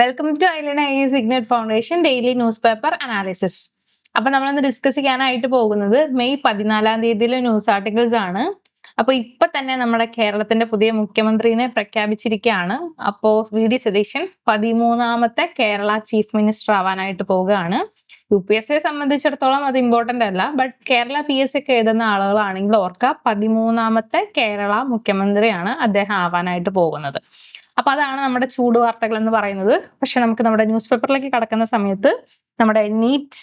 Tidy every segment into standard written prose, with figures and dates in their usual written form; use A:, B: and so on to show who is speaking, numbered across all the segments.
A: Welcome to island IS ignite foundation daily news paper analysis. അപ്പൊ നമ്മളിന്ന് discuss ചെയ്യാനായിട്ട് പോകുന്നത് മെയ് 14 തീയതിയിലെ ന്യൂസ് ആർട്ടിക്കിൾസ് ആണ്. അപ്പൊ ഇപ്പൊ തന്നെ നമ്മുടെ കേരളത്തിന്റെ പുതിയ മുഖ്യമന്ത്രിനെ പ്രഖ്യാപിച്ചിരിക്കുകയാണ്. അപ്പോ വി ഡി സതീശൻ 13ാമത്തെ കേരള ചീഫ് മിനിസ്റ്റർ ആവാനായിട്ട് പോവുകയാണ്. UPSCയെ സംബന്ധിച്ചിടത്തോളം അത് ഇമ്പോർട്ടന്റ് അല്ല, ബട്ട് കേരള PSC ഒക്കെ എഴുതുന്ന ആളുകളാണെങ്കിൽ ഓർക്കുക 13ാമത്തെ കേരള മുഖ്യമന്ത്രിയാണ് അദ്ദേഹം ആവാനായിട്ട് പോകുന്നത്. അപ്പൊ അതാണ് നമ്മുടെ ചൂട് വാർത്തകൾ എന്ന് പറയുന്നത്. പക്ഷെ നമുക്ക് നമ്മുടെ ന്യൂസ് പേപ്പറിലേക്ക് കടക്കുന്ന സമയത്ത് നമ്മുടെ നീറ്റ്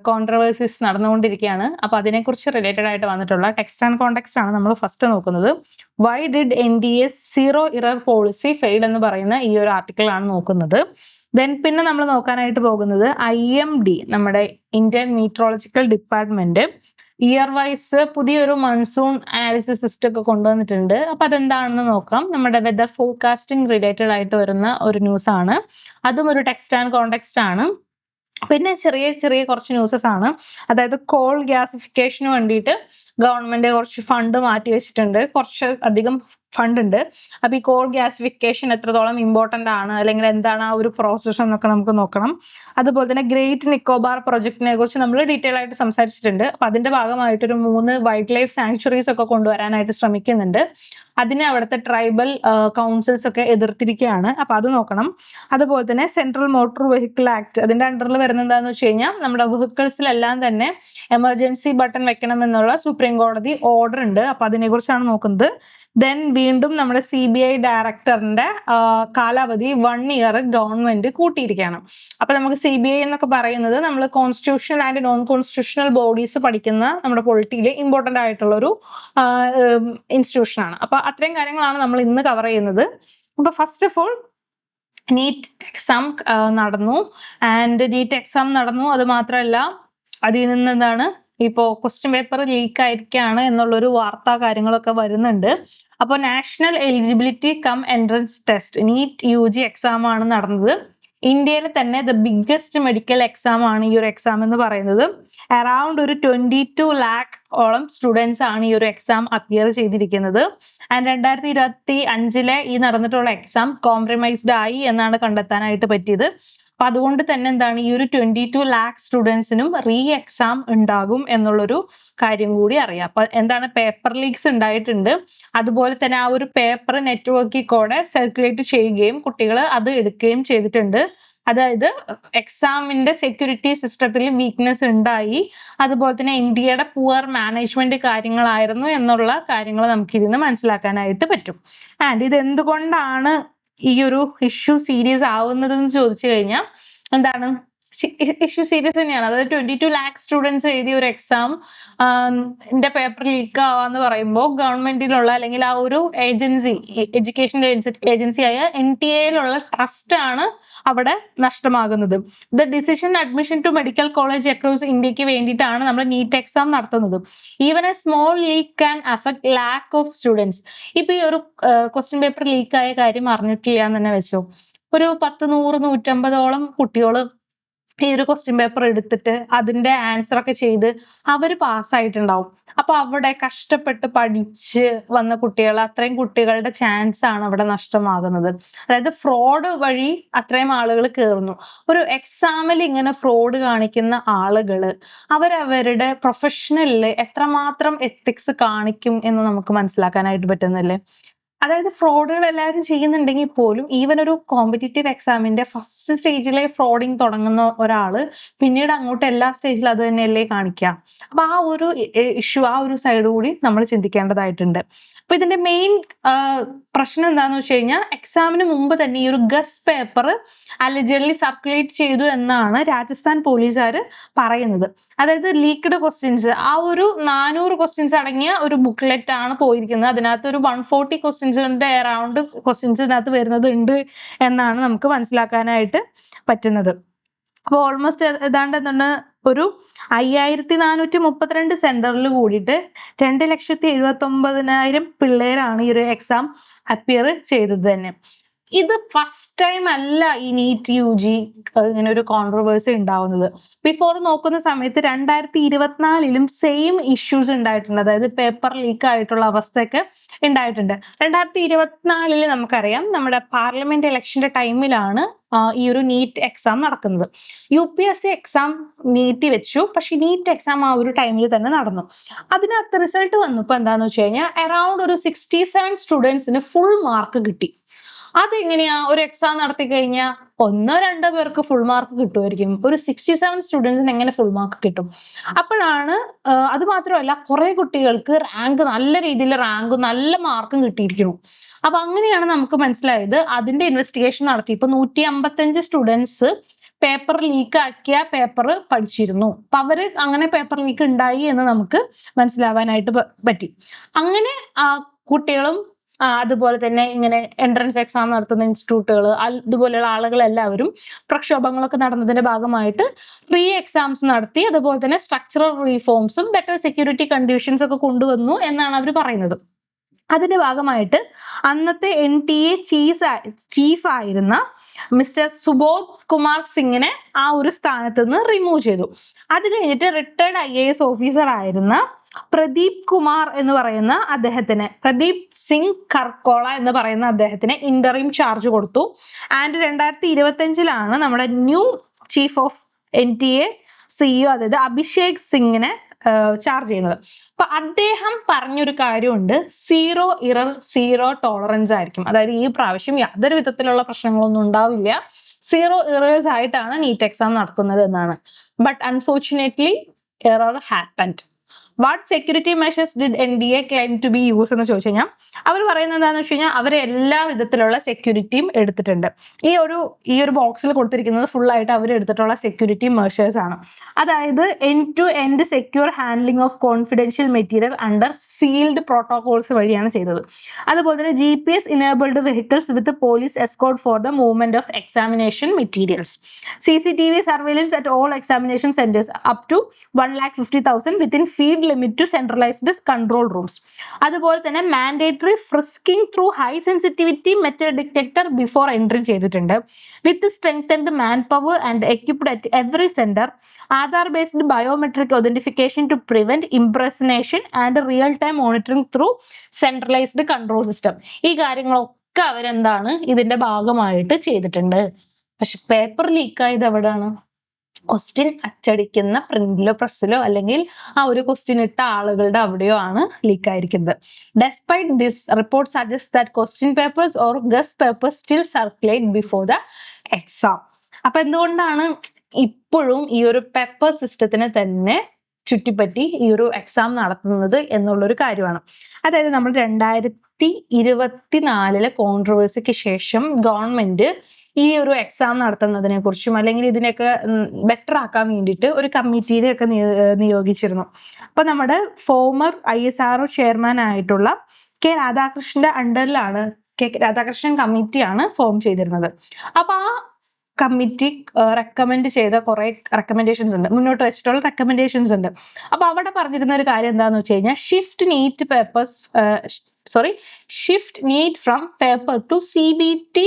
A: കോൺട്രവേഴ്സീസ് നടന്നുകൊണ്ടിരിക്കുകയാണ്. അപ്പൊ അതിനെക്കുറിച്ച് റിലേറ്റഡ് ആയിട്ട് വന്നിട്ടുള്ള ടെക്സ്റ്റ് ആൻഡ് കോണ്ടെക്സ്റ്റ് ആണ് നമ്മൾ ഫസ്റ്റ് നോക്കുന്നത്. Why did NDA zero error policy fail എന്ന് പറയുന്ന ഈ ഒരു ആർട്ടിക്കിൾ ആണ് നോക്കുന്നത്. ദെൻ പിന്നെ നമ്മൾ നോക്കാനായിട്ട് പോകുന്നത് IMD, നമ്മുടെ Indian meteorological department year vice പുതിയൊരു മൺസൂൺ അനാലിസിസ് സിസ്റ്റം ഒക്കെ കൊണ്ടുവന്നിട്ടുണ്ട്. അപ്പൊ അതെന്താണെന്ന് നോക്കാം. നമ്മുടെ വെതർ ഫോർകാസ്റ്റിംഗ് റിലേറ്റഡ് ആയിട്ട് വരുന്ന ഒരു ന്യൂസ് ആണ്. അതും ഒരു ടെക്സ്റ്റ് ആൻഡ് കോണ്ടെക്സ്റ്റ് ആണ്. പിന്നെ ചെറിയ ചെറിയ കുറച്ച് ന്യൂസസ് ആണ്. അതായത് കോൾ ഗ്യാസിഫിക്കേഷന് വേണ്ടിയിട്ട് ഗവൺമെന്റ് കുറച്ച് ഫണ്ട് മാറ്റി വെച്ചിട്ടുണ്ട്. കുറച്ച് അധികം ഫണ്ട് ഉണ്ട്. അപ്പൊ ഈ കോൾ ഗ്യാസിഫിക്കേഷൻ എത്രത്തോളം ഇമ്പോർട്ടന്റ് ആണ്, അല്ലെങ്കിൽ എന്താണ് ആ ഒരു പ്രോസസ് എന്നൊക്കെ നമുക്ക് നോക്കണം. അതുപോലെ തന്നെ ഗ്രേറ്റ് നിക്കോബാർ പ്രൊജക്ടിനെ കുറിച്ച് നമ്മൾ ഡീറ്റെയിൽ ആയിട്ട് സംസാരിച്ചിട്ടുണ്ട്. അപ്പൊ അതിന്റെ ഭാഗമായിട്ട് ഒരു 3 വൈൽഡ് ലൈഫ് സാങ്ച്വറീസ് ഒക്കെ കൊണ്ടുവരാനായിട്ട് ശ്രമിക്കുന്നുണ്ട്. അതിനെ അവിടുത്തെ ട്രൈബൽ കൗൺസിൽസ് ഒക്കെ എതിർത്തിരിക്കുകയാണ്. അപ്പൊ അത് നോക്കണം. അതുപോലെ തന്നെ സെൻട്രൽ മോട്ടോർ വെഹിക്കിൾ ആക്ട്, അതിന്റെ അണ്ടറിൽ വരുന്നത് എന്താണെന്ന് വെച്ച് കഴിഞ്ഞാൽ നമ്മുടെ വെഹിക്കിൾസിലെല്ലാം തന്നെ എമർജൻസി ബട്ടൺ വെക്കണം എന്നുള്ള സുപ്രീം കോടതി ഓർഡർ ഉണ്ട്. അപ്പൊ അതിനെ കുറിച്ചാണ് നോക്കുന്നത്. ദെൻ വീണ്ടും നമ്മുടെ CBI ഡയറക്ടറിന്റെ കാലാവധി 1 ഇയർ ഗവൺമെന്റ് കൂട്ടിയിരിക്കുകയാണ്. അപ്പൊ നമുക്ക് CBI എന്നൊക്കെ പറയുന്നത് നമ്മൾ constitutional and non constitutional bodies പഠിക്കുന്ന നമ്മുടെ പൊളിറ്റിയിൽ ഇമ്പോർട്ടന്റ് ആയിട്ടുള്ള ഒരു ഇൻസ്റ്റിറ്റ്യൂഷൻ ആണ്. അപ്പൊ അത്രയും കാര്യങ്ങളാണ് നമ്മൾ ഇന്ന് കവർ ചെയ്യുന്നത്. അപ്പൊ first of all NEET exam നടന്നു. അത് മാത്രമല്ല അതിൽ നിന്ന് എന്താണ് ഇപ്പോ ക്വസ്റ്റ്യൻ പേപ്പർ ലീക്ക് ആയിരിക്കുകയാണ് എന്നുള്ളൊരു വാർത്താ കാര്യങ്ങളൊക്കെ വരുന്നുണ്ട്. അപ്പോൾ national eligibility cum entrance test NEET UG exam ആണ് നടന്നത്. ഇന്ത്യയിലെ തന്നെ ദ ബിഗ്ഗസ്റ്റ് മെഡിക്കൽ എക്സാം ആണ് ഈ ഒരു എക്സാം എന്ന് പറയുന്നത്. അറൌണ്ട് ഒരു 22 lakh ഓളം സ്റ്റുഡൻസ് ആണ് ഈ ഒരു എക്സാം അപ്പിയർ ചെയ്തിരിക്കുന്നത്. ആൻഡ് 2025 ഈ നടന്നിട്ടുള്ള എക്സാം കോംപ്രമൈസ്ഡ് ആയി എന്നാണ് കണ്ടെത്താനായിട്ട് പറ്റിയത്. അപ്പൊ അതുകൊണ്ട് തന്നെ എന്താണ് ഈ ഒരു 22 lakh സ്റ്റുഡൻസിനും എക്സാം ഉണ്ടാകും എന്നുള്ളൊരു കാര്യം കൂടി അറിയാം. അപ്പൊ എന്താണ് പേപ്പർ ലീക്സ് ഉണ്ടായിട്ടുണ്ട്. അതുപോലെ തന്നെ ആ ഒരു പേപ്പർ നെറ്റ്വർക്കിൽ കൂടെ സർക്കുലേറ്റ് ചെയ്യുകയും കുട്ടികൾ അത് എടുക്കുകയും ചെയ്തിട്ടുണ്ട്. അതായത് എക്സാമിന്റെ സെക്യൂരിറ്റി സിസ്റ്റത്തിൽ വീക്ക്നെസ് ഉണ്ടായി. അതുപോലെ തന്നെ ഇന്ത്യയുടെ പുവർ മാനേജ്മെന്റ് കാര്യങ്ങളായിരുന്നു എന്നുള്ള കാര്യങ്ങൾ നമുക്ക് ഇതിന്ന് മനസ്സിലാക്കാനായിട്ട് പറ്റും. ആൻഡ് ഇത് എന്തുകൊണ്ടാണ് ഈ ഒരു ഇഷ്യൂ സീരിയസ് ആവുന്നതെന്ന് ചോദിച്ചു കഴിഞ്ഞാൽ എന്താണ് ഇഷ്യൂ സീരിയസ് തന്നെയാണ്. അതായത് 22 lakh സ്റ്റുഡൻസ് എഴുതിയ ഒരു എക്സാം പേപ്പർ ലീക്ക് ആവാന്ന് പറയുമ്പോൾ ഗവൺമെന്റിലുള്ള അല്ലെങ്കിൽ ആ ഒരു ഏജൻസി, എഡ്യൂക്കേഷൻ ഏജൻസിയായ NTA ട്രസ്റ്റ് ആണ് അവിടെ നഷ്ടമാകുന്നത്. The decision admission to medical college across ഇന്ത്യക്ക് വേണ്ടിയിട്ടാണ് നമ്മൾ നീറ്റ് എക്സാം നടത്തുന്നത്. Even a small leak can affect lakh of students. ഇപ്പൊ ഈ ഒരു ക്വസ്റ്റ്യൻ പേപ്പർ ലീക്ക് ആയ കാര്യം അറിഞ്ഞിട്ടില്ല എന്ന് തന്നെ വെച്ചോ. ഒരു 10, 100, 150ഓളം കുട്ടികൾ ഈ ഒരു ക്വസ്റ്റ്യൻ പേപ്പർ എടുത്തിട്ട് അതിന്റെ ആൻസർ ഒക്കെ ചെയ്ത് അവർ പാസ്സായിട്ടുണ്ടാവും. അപ്പൊ അവിടെ കഷ്ടപ്പെട്ട് പഠിച്ച് വന്ന കുട്ടികൾ, അത്രയും കുട്ടികളുടെ ചാൻസ് ആണ് അവിടെ നഷ്ടമാകുന്നത്. അതായത് ഫ്രോഡ് വഴി അത്രയും ആളുകൾ കയറുന്നു. ഒരു എക്സാമിൽ ഇങ്ങനെ ഫ്രോഡ് കാണിക്കുന്ന ആളുകള് അവരവരുടെ പ്രൊഫഷണലില് എത്രമാത്രം എത്തിക്സ് കാണിക്കും എന്ന് നമുക്ക് മനസ്സിലാക്കാനായിട്ട് പറ്റുന്നില്ലേ. അതായത് ഫ്രോഡുകൾ എല്ലാവരും ചെയ്യുന്നുണ്ടെങ്കിൽ പോലും ഈവൻ ഒരു കോമ്പറ്റീറ്റീവ് എക്സാമിന്റെ ഫസ്റ്റ് സ്റ്റേജിലെ ഫ്രോഡിങ് തുടങ്ങുന്ന ഒരാള് പിന്നീട് അങ്ങോട്ട് എല്ലാ സ്റ്റേജിലും അത് തന്നെയല്ലേ കാണിക്കുക. അപ്പൊ ആ ഒരു ഇഷ്യൂ, ആ ഒരു സൈഡ് കൂടി നമ്മൾ ചിന്തിക്കേണ്ടതായിട്ടുണ്ട്. അപ്പൊ ഇതിന്റെ മെയിൻ പ്രശ്നം എന്താന്ന് വെച്ച് കഴിഞ്ഞാൽ എക്സാമിന് മുമ്പ് തന്നെ ഈ ഒരു ഗസ് പേപ്പർ അലിജഡ്ലി സർക്കുലേറ്റ് ചെയ്തു എന്നാണ് രാജസ്ഥാൻ പോലീസുകാർ പറയുന്നത്. അതായത് ലീക്ക്ഡ് ക്വസ്റ്റ്യൻസ്, ആ ഒരു 400 ക്വസ്റ്റ്യൻസ് അടങ്ങിയ ഒരു ബുക്ക്ലെറ്റ് ആണ് പോയിരിക്കുന്നത്. അതിനകത്ത് ഒരു 140 ക്വസ്റ്റ്യൻസിന്റെ അറൗണ്ട് ക്വസ്റ്റ്യൻസ് ഇതിനകത്ത് വരുന്നത് ഉണ്ട് എന്നാണ് നമുക്ക് മനസ്സിലാക്കാനായിട്ട് പറ്റുന്നത്. അപ്പോൾ ഓൾമോസ്റ്റ് ഏതാണ്ട് എന്താണ് ഒരു 5432 സെന്ററിൽ കൂടിയിട്ട് 2,79,000 പിള്ളേരാണ് ഈ ഒരു എക്സാം അപ്പിയർ ചെയ്തത് തന്നെ. ഇത് ഫസ്റ്റ് ടൈം അല്ല ഈ നീറ്റ് UG ഇങ്ങനെ ഒരു കോൺട്രവേഴ്സി ഉണ്ടാവുന്നത്. ബിഫോർ നോക്കുന്ന സമയത്ത് 2024 സെയിം ഇഷ്യൂസ് ഉണ്ടായിട്ടുണ്ട്. അതായത് പേപ്പർ ലീക്ക് ആയിട്ടുള്ള അവസ്ഥയൊക്കെ ഉണ്ടായിട്ടുണ്ട്. 2024 നമുക്കറിയാം നമ്മുടെ പാർലമെന്റ് ഇലക്ഷന്റെ ടൈമിലാണ് ഈ ഒരു നീറ്റ് എക്സാം നടക്കുന്നത്. UPSC എക്സാം നീട്ടി വെച്ചു, പക്ഷെ നീറ്റ് എക്സാം ആ ഒരു ടൈമിൽ തന്നെ നടന്നു. അതിനകത്ത് റിസൾട്ട് വന്നപ്പോൾ എന്താന്ന് വെച്ച് കഴിഞ്ഞാൽ അറൌണ്ട് ഒരു 67 സ്റ്റുഡൻസിന് ഫുൾ മാർക്ക് കിട്ടി. അതെങ്ങനെയാ? ഒരു എക്സാം നടത്തി കഴിഞ്ഞാൽ 1-2 പേർക്ക് ഫുൾ മാർക്ക് കിട്ടുമായിരിക്കും. ഒരു 67 സ്റ്റുഡൻസിന് എങ്ങനെ ഫുൾ മാർക്ക് കിട്ടും? അപ്പോഴാണ് അത് മാത്രമല്ല കുറെ കുട്ടികൾക്ക് റാങ്ക് നല്ല രീതിയിൽ റാങ്കും നല്ല മാർക്കും കിട്ടിയിരിക്കുന്നു. അപ്പൊ അങ്ങനെയാണ് നമുക്ക് മനസ്സിലായത്. അതിന്റെ ഇൻവെസ്റ്റിഗേഷൻ നടത്തി. ഇപ്പൊ 155 സ്റ്റുഡൻസ് പേപ്പർ ലീക്ക് ആക്കിയ പേപ്പർ പഠിച്ചിരുന്നു. അപ്പൊ അവര് അങ്ങനെ പേപ്പർ ലീക്ക് ഉണ്ടായി എന്ന് നമുക്ക് മനസ്സിലാവാനായിട്ട് പറ്റി. അങ്ങനെ കുട്ടികളും അതുപോലെ തന്നെ ഇങ്ങനെ എൻട്രൻസ് എക്സാം നടത്തുന്ന ഇൻസ്റ്റിറ്റ്യൂട്ടുകൾ അതുപോലെയുള്ള ആളുകളെല്ലാവരും പ്രക്ഷോഭങ്ങളൊക്കെ നടന്നതിന്റെ ഭാഗമായിട്ട് റീ എക്സാംസ് നടത്തി. അതുപോലെ തന്നെ സ്ട്രക്ചറൽ റീഫോംസും ബെറ്റർ സെക്യൂരിറ്റി കണ്ടീഷൻസ് ഒക്കെ കൊണ്ടുവന്നു എന്നാണ് അവർ പറയുന്നത്. അതിന്റെ ഭാഗമായിട്ട് അന്നത്തെ NTA ചീഫ് ആയിരുന്ന മിസ്റ്റർ സുബോധ് കുമാർ സിംഗിനെ ആ ഒരു സ്ഥാനത്ത് നിന്ന് റിമൂവ് ചെയ്തു. അത് കഴിഞ്ഞിട്ട് റിട്ടയർഡ് IAS ഓഫീസർ ആയിരുന്ന പ്രദീപ് കുമാർ എന്ന് പറയുന്ന അദ്ദേഹത്തിന്, പ്രദീപ് സിംഗ് ഖർക്കോള എന്ന് പറയുന്ന അദ്ദേഹത്തിന് ഇന്ററിം ചാർജ് കൊടുത്തു. ആൻഡ് 2025 നമ്മുടെ new chief of NTA CEO അതായത് അഭിഷേക് സിംഗിനെ ചാർജ് ചെയ്യുന്നത്. അപ്പൊ അദ്ദേഹം പറഞ്ഞൊരു കാര്യമുണ്ട്, 0 ഇറർ 0 ടോളറൻസ് ആയിരിക്കും. അതായത് ഈ പ്രാവശ്യം യാതൊരു വിധത്തിലുള്ള പ്രശ്നങ്ങളൊന്നും ഉണ്ടാവില്ല, 0 ഇറേഴ്സ് ആയിട്ടാണ് നീറ്റ് എക്സാം നടക്കുന്നത് എന്നാണ്. But unfortunately error happened. What security measures did NDA claim to be use എന്ന് ചോദിച്ചു കഴിഞ്ഞാൽ അവർ പറയുന്നത് എന്താണെന്ന് വെച്ച് കഴിഞ്ഞാൽ അവർ എല്ലാ വിധത്തിലുള്ള സെക്യൂരിറ്റിയും എടുത്തിട്ടുണ്ട്. ഈ ഒരു ബോക്സിൽ കൊടുത്തിരിക്കുന്നത് ഫുൾ ആയിട്ട് അവർ എടുത്തിട്ടുള്ള സെക്യൂരിറ്റി മെഷേഴ്സ് ആണ്. അതായത് end to end secure handling of confidential material under sealed protocols വഴിയാണ് ചെയ്തത്. അതുപോലെ തന്നെ GPS enabled vehicles with police escort for the movement of examination materials. CCTV surveillance at all examination centres up to 1,50,000 within field limit to centralised control rooms. അതുപോലെ തന്നെ mandatory frisking through high sensitivity metal detector before entry ചെയ്തിട്ടുണ്ട്. With strengthened manpower and equipped at every centre. Aadhaar based biometric authentication to prevent impersonation and real time monitoring through centralised control system. ഈ കാര്യങ്ങളൊക്കെ അവരെന്താണ് ഇതിന്റെ ഭാഗമായിട്ട് ചെയ്തിട്ടുണ്ട്. പക്ഷെ paper leak ആയത് എവിടെയാണ്? ക്വസ്റ്റ്യൻ അച്ചടിക്കുന്ന പ്രിന്റിലോ പ്രസ്സിലോ അല്ലെങ്കിൽ ആ ഒരു ക്വസ്റ്റ്യൻ ഇട്ട ആളുകളുടെ അവിടെയോ ആണ് ലീക്ക് ആയിരിക്കുന്നത്. Despite this report suggest that question papers or guest papers still circulate before the exam. അപ്പൊ എന്തുകൊണ്ടാണ് ഇപ്പോഴും ഈ ഒരു പേപ്പർ സിസ്റ്റത്തിന് തന്നെ ചുറ്റിപ്പറ്റി ഈ ഒരു എക്സാം നടത്തുന്നത് എന്നുള്ളൊരു കാര്യമാണ്. അതായത് നമ്മൾ 2024 കോൺട്രവേഴ്സിക്ക് ശേഷം ഗവൺമെന്റ് ഈ ഒരു എക്സാം നടത്തുന്നതിനെ കുറിച്ചും അല്ലെങ്കിൽ ഇതിനെയൊക്കെ ബെറ്റർ ആക്കാൻ വേണ്ടിയിട്ട് ഒരു കമ്മിറ്റീനെയൊക്കെ നിയോഗിച്ചിരുന്നു. അപ്പൊ നമ്മുടെ ഫോമർ ISRO ചെയർമാൻ ആയിട്ടുള്ള രാധാകൃഷ്ണന്റെ അണ്ടറിലാണ് രാധാകൃഷ്ണൻ കമ്മിറ്റിയാണ് ഫോം ചെയ്തിരുന്നത്. അപ്പൊ ആ കമ്മിറ്റി റെക്കമെൻഡ് ചെയ്ത കുറെ റെക്കമെൻഡേഷൻസ് ഉണ്ട്, മുന്നോട്ട് വെച്ചിട്ടുള്ള റെക്കമെൻഡേഷൻസ് ഉണ്ട്. അപ്പൊ അവിടെ പറഞ്ഞിരുന്ന ഒരു കാര്യം എന്താന്ന് വെച്ച് കഴിഞ്ഞാൽ shift NEET from paper to CBT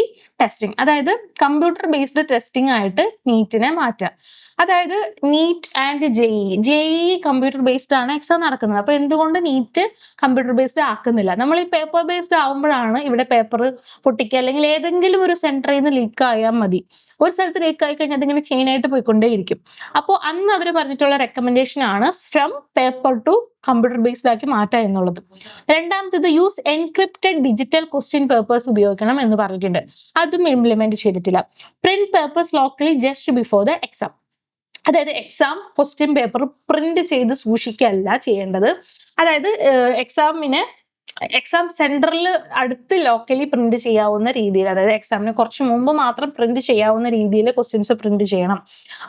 A: testing. അതായത് കമ്പ്യൂട്ടർ ബേസ്ഡ് ടെസ്റ്റിംഗ് ആയിട്ട് നീറ്റിനെ മാറ്റാം. അതായത് NEET and JEE computer based ആണ് എക്സാം നടക്കുന്നത്. അപ്പൊ എന്തുകൊണ്ട് നീറ്റ് കമ്പ്യൂട്ടർ ബേസ്ഡ് ആക്കുന്നില്ല? നമ്മൾ ഈ പേപ്പർ ബേസ്ഡ് ആവുമ്പോഴാണ് ഇവിടെ പേപ്പർ പൊട്ടിക്കുക അല്ലെങ്കിൽ ഏതെങ്കിലും ഒരു സെന്ററിൽ നിന്ന് ലീക്ക് ആയാൽ മതി. ഒരു സ്ഥലത്ത് ലീക്ക് ആയി കഴിഞ്ഞാൽ അതിങ്ങനെ ചെയിൻ ആയിട്ട് പോയിക്കൊണ്ടേയിരിക്കും. അപ്പോൾ അന്ന് അവർ പറഞ്ഞിട്ടുള്ള റെക്കമെൻഡേഷൻ ആണ് from paper to computer based ആക്കി മാറ്റാം എന്നുള്ളത്. രണ്ടാമത്തേത് use encrypted digital question papers ഉപയോഗിക്കണം എന്ന് പറഞ്ഞിട്ടുണ്ട്. അതും ഇംപ്ലിമെന്റ് ചെയ്തിട്ടില്ല. Print papers locally just before the exam. അതായത് എക്സാം ക്വസ്റ്റ്യൻ പേപ്പർ പ്രിന്റ് ചെയ്ത് സൂക്ഷിക്കുകയല്ല ചെയ്യേണ്ടത്. അതായത് എക്സാം സെന്ററിൽ അടുത്ത് ലോക്കലി പ്രിന്റ് ചെയ്യാവുന്ന രീതിയിൽ, അതായത് എക്സാമിന് കുറച്ച് മുമ്പ് മാത്രം പ്രിന്റ് ചെയ്യാവുന്ന രീതിയിൽ ക്വസ്റ്റ്യൻസ് പ്രിന്റ് ചെയ്യണം.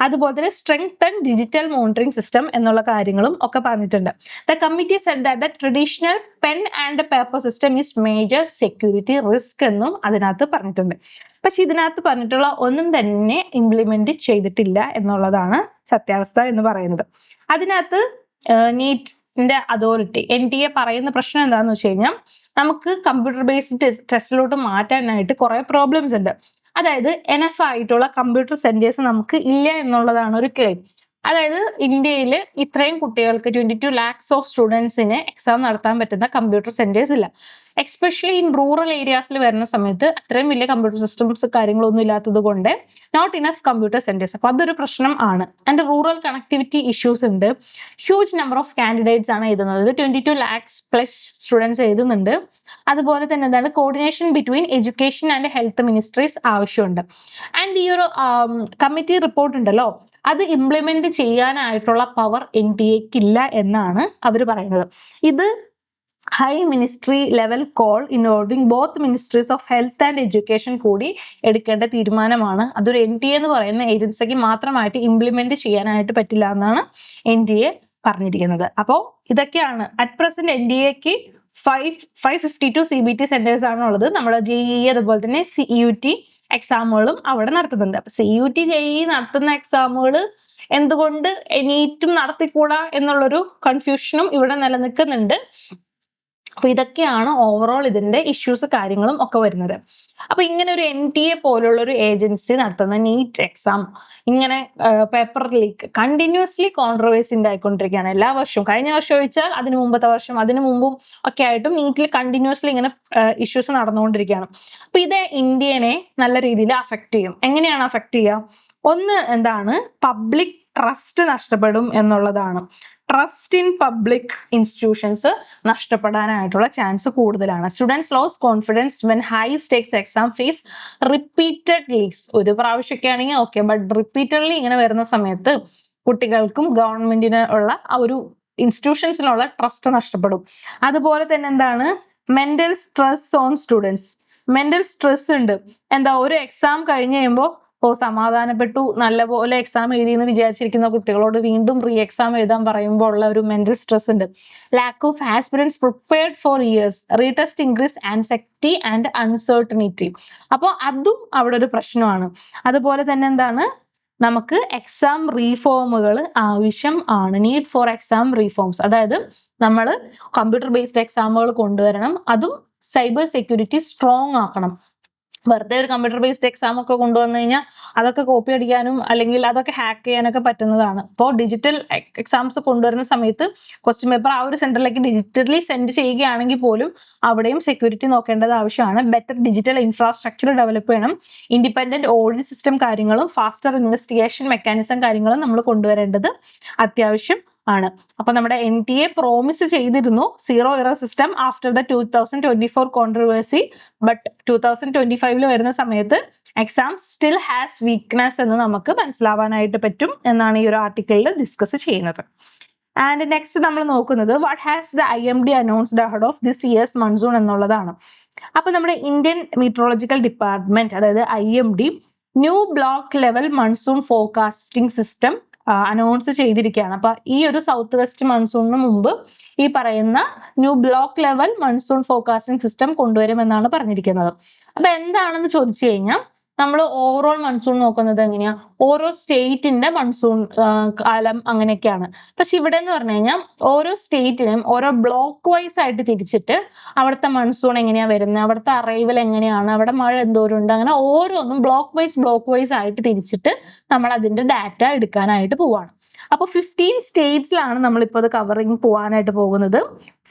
A: അതുപോലെ തന്നെ സ്ട്രെങ്തൻ ഡിജിറ്റൽ മോണിറ്ററിംഗ് സിസ്റ്റം എന്നുള്ള കാര്യങ്ങളും ഒക്കെ പറഞ്ഞിട്ടുണ്ട്. The committee said that the traditional pen and paper system is major security risk എന്നും അതിനകത്ത് പറഞ്ഞിട്ടുണ്ട്. പക്ഷെ ഇതിനകത്ത് പറഞ്ഞിട്ടുള്ള ഒന്നും തന്നെ ഇംപ്ലിമെന്റ് ചെയ്തിട്ടില്ല എന്നുള്ളതാണ് സത്യാവസ്ഥ എന്ന് പറയുന്നത്. അതിനകത്ത് നീറ്റിന്റെ അതോറിറ്റി NTA പറയുന്ന പ്രശ്നം എന്താണെന്ന് വെച്ച് കഴിഞ്ഞാൽ നമുക്ക് കമ്പ്യൂട്ടർ ബേസ്ഡ് ടെസ്റ്റിലോട്ട് മാറ്റാനായിട്ട് കുറെ പ്രോബ്ലംസ് ഉണ്ട്. അതായത് എനഫ് ആയിട്ടുള്ള കമ്പ്യൂട്ടർ സെന്റേഴ്സ് നമുക്ക് ഇല്ല എന്നുള്ളതാണ് ഒരു ക്ലെയിം. അതായത് ഇന്ത്യയിൽ ഇത്രയും കുട്ടികൾക്ക് 22 lakhs ഓഫ് സ്റ്റുഡൻസിന് എക്സാം നടത്താൻ പറ്റുന്ന കമ്പ്യൂട്ടർ സെന്റേഴ്സ് ഇല്ല. എക്സ്പെഷ്യലി ഇൻ റൂറൽ ഏരിയാസിൽ വരുന്ന സമയത്ത് അത്രയും വലിയ കമ്പ്യൂട്ടർ സിസ്റ്റംസ് കാര്യങ്ങളൊന്നും ഇല്ലാത്തത് കൊണ്ട് നോട്ട് ഇനഫ് കമ്പ്യൂട്ടർ സെന്റേഴ്സ്. അപ്പൊ അതൊരു പ്രശ്നം ആണ്. ആൻഡ് റൂറൽ കണക്ടിവിറ്റി ഇഷ്യൂസ് ഉണ്ട്. ഹ്യൂജ് നമ്പർ ഓഫ് കാൻഡിഡേറ്റ്സ് ആണ് എഴുതുന്നത്. 22 lakhs പ്ലസ് സ്റ്റുഡൻസ് എഴുതുന്നുണ്ട്. അതുപോലെ തന്നെ എന്താണ് coordination between education and health ministries ആവശ്യമുണ്ട്. ആൻഡ് ഈ ഒരു കമ്മിറ്റി റിപ്പോർട്ട് ഉണ്ടല്ലോ, അത് ഇംപ്ലിമെന്റ് ചെയ്യാനായിട്ടുള്ള പവർ NTA-ക്ക് ഇല്ല എന്നാണ് അവർ പറയുന്നത്. ഇത് high ministry level call involving both ministries of health and education കൂടി എടുക്കേണ്ട തീരുമാനമാണ്. അതൊരു NTA എന്ന് പറയുന്ന ഏജൻസിക്ക് മാത്രമായിട്ട് ഇംപ്ലിമെന്റ് ചെയ്യാനായിട്ട് പറ്റില്ല എന്നാണ് NTA പറഞ്ഞിരിക്കുന്നത്. അപ്പോൾ ഇതൊക്കെയാണ് അറ്റ് പ്രസന്റ് NTA-ക്ക് 552 CBT സെന്റേഴ്സ് ആണ് ഉള്ളത്. നമ്മുടെ JEE അതുപോലെ തന്നെ CUT എക്സാമുകളും അവിടെ നടത്തുന്നുണ്ട്. അപ്പൊ CUT JEE നടത്തുന്ന എക്സാമുകൾ എന്തുകൊണ്ട് NEET-ഉം നടത്തിക്കൂടാ എന്നുള്ളൊരു കൺഫ്യൂഷനും ഇവിടെ നിലനിൽക്കുന്നുണ്ട്. അപ്പൊ ഇതൊക്കെയാണ് ഓവറോൾ ഇതിന്റെ ഇഷ്യൂസ് കാര്യങ്ങളും ഒക്കെ വരുന്നത്. അപ്പൊ ഇങ്ങനെ ഒരു NTA പോലുള്ള ഒരു ഏജൻസി നടത്തുന്ന നീറ്റ് എക്സാം ഇങ്ങനെ പേപ്പർ ലീക്ക് കണ്ടിന്യൂസ്ലി കോൺട്രവേഴ്സി ഉണ്ടായിക്കൊണ്ടിരിക്കുകയാണ് എല്ലാ വർഷവും. കഴിഞ്ഞ വർഷം ഒഴിച്ചാൽ അതിന് മുമ്പത്തെ വർഷം അതിനു മുമ്പും ഒക്കെ ആയിട്ടും നീറ്റിൽ കണ്ടിന്യൂസ്ലി ഇങ്ങനെ ഇഷ്യൂസ് നടന്നുകൊണ്ടിരിക്കുകയാണ്. അപ്പൊ ഇത് ഇന്ത്യനെ നല്ല രീതിയിൽ അഫക്ട് ചെയ്യും. എങ്ങനെയാണ് അഫക്ട് ചെയ്യുക? ഒന്ന് എന്താണ്, പബ്ലിക് ട്രസ്റ്റ് നഷ്ടപ്പെടും എന്നുള്ളതാണ്. ട്രസ്റ്റ് ഇൻ പബ്ലിക് ഇൻസ്റ്റിറ്റ്യൂഷൻസ് നഷ്ടപ്പെടാനായിട്ടുള്ള ചാൻസ് കൂടുതലാണ്. Students lose confidence when high stakes exam face repeatedly. ഒരു പ്രാവശ്യമൊക്കെ ആണെങ്കിൽ ഓക്കെ, ബട്ട് റിപ്പീറ്റഡ്ലി ഇങ്ങനെ വരുന്ന സമയത്ത് കുട്ടികൾക്കും ഗവൺമെന്റിന് ഉള്ള ആ ഒരു ഇൻസ്റ്റിറ്റ്യൂഷൻസിനുള്ള ട്രസ്റ്റ് നഷ്ടപ്പെടും. അതുപോലെ തന്നെ എന്താണ്, mental stress on students. Mental stress ഉണ്ട്. എന്താ, ഒരു എക്സാം കഴിഞ്ഞ് കഴിയുമ്പോൾ സമാധാനപ്പെട്ടു നല്ലപോലെ എക്സാം എഴുതിയെന്ന് വിചാരിച്ചിരിക്കുന്ന കുട്ടികളോട് വീണ്ടും റീ എക്സാം എഴുതാൻ പറയുമ്പോൾ ഉള്ള ഒരു മെന്റൽ സ്ട്രെസ് ഉണ്ട്. Lack of aspirants prepared for years, retest increase anxiety and uncertainty. അപ്പോൾ അതും അവിടെ ഒരു പ്രശ്നമാണ്. അതുപോലെ തന്നെ എന്താണ്, നമുക്ക് എക്സാം റീഫോമുകൾ ആവശ്യം ആണ്. Need for exam reforms. അതായത് നമ്മൾ കമ്പ്യൂട്ടർ ബേസ്ഡ് എക്സാമുകൾ കൊണ്ടുവരണം. അതും സൈബർ സെക്യൂരിറ്റി സ്ട്രോങ് ആക്കണം. വെറുതെ ഒരു കമ്പ്യൂട്ടർ ബേസ്ഡ് എക്സാം ഒക്കെ കൊണ്ടുവന്നു കഴിഞ്ഞാൽ അതൊക്കെ കോപ്പി അടിക്കാനും അല്ലെങ്കിൽ അതൊക്കെ ഹാക്ക് ചെയ്യാനൊക്കെ പറ്റുന്നതാണ്. അപ്പോൾ ഡിജിറ്റൽ എക്സാംസ് കൊണ്ടുവരുന്ന സമയത്ത് ക്വസ്റ്റ്യൻ പേപ്പർ ആ ഒരു സെന്ററിലേക്ക് ഡിജിറ്റലി സെൻഡ് ചെയ്യുകയാണെങ്കിൽ പോലും അവിടെയും സെക്യൂരിറ്റി നോക്കേണ്ടത് ആവശ്യമാണ്. ബെറ്റർ ഡിജിറ്റൽ ഇൻഫ്രാസ്ട്രക്ചർ ഡെവലപ്പ് ചെയ്യണം. ഇൻഡിപെൻഡന്റ് ഓഡിറ്റ് സിസ്റ്റം കാര്യങ്ങളും ഫാസ്റ്റർ ഇൻവെസ്റ്റിഗേഷൻ മെക്കാനിസം കാര്യങ്ങളും നമ്മൾ കൊണ്ടുവരേണ്ടത് അത്യാവശ്യം ആണ്. അപ്പൊ നമ്മുടെ NTA പ്രോമിസ് ചെയ്തിരുന്നു zero error system after the 2024 controversy. But 2025 വരുന്ന സമയത്ത് എക്സാം സ്റ്റിൽ ഹാസ് വീക്ക്നെസ് എന്ന് നമുക്ക് മനസ്സിലാവാനായിട്ട് പറ്റും എന്നാണ് ഈ ഒരു ആർട്ടിക്കിളിൽ ഡിസ്കസ് ചെയ്യുന്നത്. ആൻഡ് നെക്സ്റ്റ് നമ്മൾ നോക്കുന്നത് what has the IMD announced ahead of this years monsoon എന്നുള്ളതാണ്. അപ്പൊ നമ്മുടെ ഇന്ത്യൻ മീറ്ററോളജിക്കൽ ഡിപ്പാർട്ട്മെന്റ് അതായത് IMD new block level monsoon forecasting system announce ചെയ്തിരിക്കുകയാണ്. അപ്പൊ ഈ ഒരു സൗത്ത് വെസ്റ്റ് മൺസൂണിന് മുമ്പ് ഈ പറയുന്ന new block level monsoon forecasting system കൊണ്ടുവരുമെന്നാണ് പറഞ്ഞിരിക്കുന്നത്. അപ്പൊ എന്താണെന്ന് ചോദിച്ചു കഴിഞ്ഞാൽ നമ്മൾ ഓവറോൾ മൺസൂൺ നോക്കുന്നത് എങ്ങനെയാ, ഓരോ സ്റ്റേറ്റിന്റെ മൺസൂൺ കാലം അങ്ങനെയൊക്കെയാണ്. പക്ഷെ ഇവിടെ എന്ന് പറഞ്ഞു കഴിഞ്ഞാൽ ഓരോ സ്റ്റേറ്റിനും ഓരോ ബ്ലോക്ക് വൈസ് ആയിട്ട് തിരിച്ചിട്ട് അവിടുത്തെ മൺസൂൺ എങ്ങനെയാ വരുന്നത്, അവിടുത്തെ അറൈവൽ എങ്ങനെയാണ്, അവിടെ മഴ എന്തോരം ഉണ്ട്, അങ്ങനെ ഓരോന്നും ബ്ലോക്ക് വൈസ് ആയിട്ട് തിരിച്ചിട്ട് നമ്മൾ അതിന്റെ ഡാറ്റ എടുക്കാനായിട്ട് പോവാണ്. അപ്പൊ 15 സ്റ്റേറ്റ്സിലാണ് നമ്മളിപ്പോൾ അത് കവറിങ് പോകാനായിട്ട് പോകുന്നത്.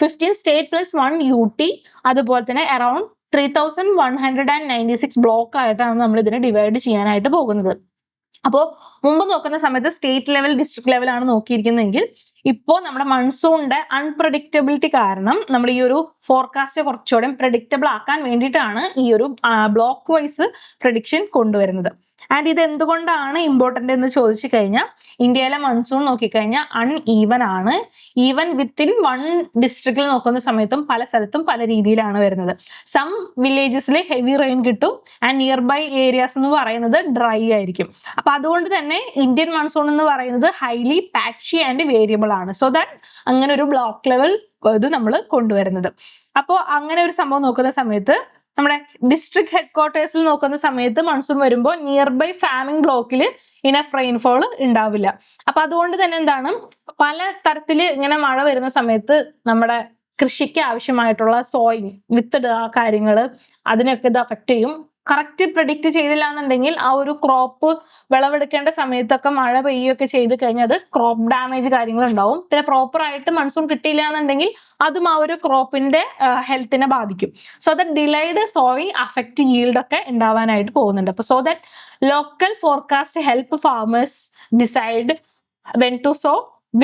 A: 15 സ്റ്റേറ്റ് പ്ലസ് 1 UT, അതുപോലെ തന്നെ അറൌണ്ട് 3196 ബ്ലോക്ക് ആയിട്ടാണ് നമ്മൾ ഇതിനെ ഡിവൈഡ് ചെയ്യാനായിട്ട് പോകുന്നത്. അപ്പോൾ മുമ്പ് നോക്കുന്ന സമയത്ത് സ്റ്റേറ്റ് ലെവൽ ഡിസ്ട്രിക്ട് ലെവൽ ആണ് നോക്കിയിരിക്കുന്നതെങ്കിൽ ഇപ്പോൾ നമ്മുടെ മൺസൂണിന്റെ അൺപ്രഡിക്റ്റബിലിറ്റി കാരണം നമ്മൾ ഈ ഒരു ഫോർകാസ്റ്റ് കുറച്ചുകൂടെ പ്രഡിക്റ്റബിൾ ആക്കാൻ വേണ്ടിയിട്ടാണ് ഈ ഒരു ബ്ലോക്ക് വൈസ് പ്രഡിക്ഷൻ കൊണ്ടുവരുന്നത്. ആൻഡ് ഇത് എന്തുകൊണ്ടാണ് ഇമ്പോർട്ടന്റ് എന്ന് ചോദിച്ചു കഴിഞ്ഞാൽ ഇന്ത്യയിലെ മൺസൂൺ നോക്കിക്കഴിഞ്ഞാൽ അൺഈവൻ ആണ്. ഈവൻ വിത്തിൻ 1 ഡിസ്ട്രിക്റ്റിൽ നോക്കുന്ന സമയത്തും പല സ്ഥലത്തും പല രീതിയിലാണ് വരുന്നത്. സം വില്ലേജസിൽ ഹെവി റെയിൻ കിട്ടും ആൻഡ് നിയർ ബൈ ഏരിയാസ് എന്ന് പറയുന്നത് ഡ്രൈ ആയിരിക്കും. അപ്പൊ അതുകൊണ്ട് തന്നെ ഇന്ത്യൻ മൺസൂൺ എന്ന് പറയുന്നത് ഹൈലി പാച്ചി ആൻഡ് വേരിയബിൾ ആണ്. സോ ദാറ്റ് അങ്ങനെ ഒരു ബ്ലോക്ക് ലെവൽ ഇത് നമ്മൾ കൊണ്ടുവരുന്നത്. അപ്പോൾ അങ്ങനെ ഒരു സംഭവം നോക്കുന്ന സമയത്ത് നമ്മുടെ ഡിസ്ട്രിക്ട് ഹെഡ്ക്വാർട്ടേഴ്സിൽ നോക്കുന്ന സമയത്ത് മൺസൂൺ വരുമ്പോൾ നിയർ ബൈ ഫാമിംഗ് ബ്ലോക്കിൽ ഇനഫ് റെയിൻഫോൾ ഉണ്ടാവില്ല. അപ്പൊ അതുകൊണ്ട് തന്നെ എന്താണ്, പല തരത്തില് ഇങ്ങനെ മഴ വരുന്ന സമയത്ത് നമ്മുടെ കൃഷിക്ക് ആവശ്യമായിട്ടുള്ള സോയിൽ, വിത്തിടുക കാര്യങ്ങൾ, അതിനൊക്കെ ഇത് അഫക്റ്റ് ചെയ്യും. കറക്റ്റ് പ്രെഡിക്റ്റ് ചെയ്തില്ല എന്നുണ്ടെങ്കിൽ ആ ഒരു ക്രോപ്പ് വിളവെടുക്കേണ്ട സമയത്തൊക്കെ മഴ പെയ്യുകയൊക്കെ ചെയ്ത് കഴിഞ്ഞാൽ അത് ക്രോപ്പ് ഡാമേജ് കാര്യങ്ങൾ ഉണ്ടാവും. പിന്നെ പ്രോപ്പർ ആയിട്ട് മൺസൂൺ കിട്ടിയില്ല എന്നുണ്ടെങ്കിൽ അതും ആ ഒരു ക്രോപ്പിന്റെ ഹെൽത്തിനെ ബാധിക്കും. So that delayed soil affect yield ഒക്കെ ഉണ്ടാവാനായിട്ട് പോകുന്നുണ്ട്. അപ്പൊ so that local forecast help farmers decide when to sow,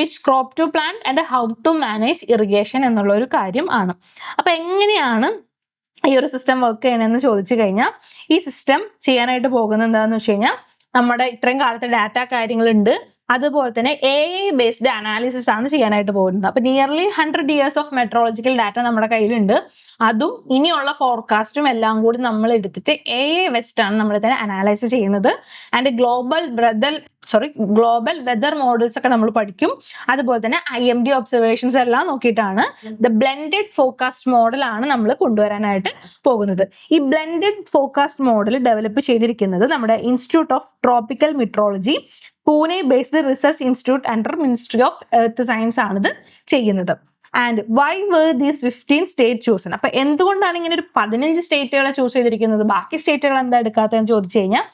A: which crop to plant and how to manage irrigation എന്നുള്ള ഒരു കാര്യം ആണ്. അപ്പൊ എങ്ങനെയാണ് ഈ ഒരു സിസ്റ്റം വർക്ക് ചെയ്യണമെന്ന് ചോദിച്ചു കഴിഞ്ഞാൽ, ഈ സിസ്റ്റം ചെയ്യാനായിട്ട് പോകുന്നത് എന്താണെന്ന് വെച്ച് കഴിഞ്ഞാൽ, നമ്മുടെ ഇത്രയും കാലത്തെ ഡാറ്റ കാര്യങ്ങളുണ്ട്, അതുപോലെ തന്നെ AI ബേസ്ഡ് അനാലിസിസ് ആണ് ചെയ്യാനായിട്ട് പോകുന്നത്. അപ്പൊ nearly 100 years of metrological data നമ്മുടെ കയ്യിലുണ്ട്. അതും ഇനിയുള്ള ഫോർകാസ്റ്റും എല്ലാം കൂടി നമ്മൾ എടുത്തിട്ട് AI വെച്ചിട്ടാണ് നമ്മൾ ഇതിനെ അനാലൈസ് ചെയ്യുന്നത്. ആൻഡ് ഗ്ലോബൽ വെതർ മോഡൽസ് ഒക്കെ നമ്മൾ പഠിക്കും. അതുപോലെ തന്നെ IMD ഒബ്സർവേഷൻസ് എല്ലാം നോക്കിയിട്ടാണ് ദ ബ്ലെൻഡഡ് ഫോർകാസ്റ്റ് മോഡൽ ആണ് നമ്മൾ കൊണ്ടുവരാനായിട്ട് പോകുന്നത്. ഈ ബ്ലെൻഡഡ് ഫോർകാസ്റ്റ് മോഡൽ ഡെവലപ്പ് ചെയ്തിരിക്കുന്നത് നമ്മുടെ institute of tropical metrology, Pune based research institute under ministry of earth science ആണിത് ചെയ്യുന്നത്. And why were these 15 state chosen? അപ്പൊ എന്തുകൊണ്ടാണ് ഇങ്ങനെ ഒരു 15 സ്റ്റേറ്റുകളെ ചൂസ് ചെയ്തിരിക്കുന്നത്, ബാക്കി സ്റ്റേറ്റുകൾ എന്താ എടുക്കാത്തതെന്ന് ചോദിച്ചു കഴിഞ്ഞാൽ,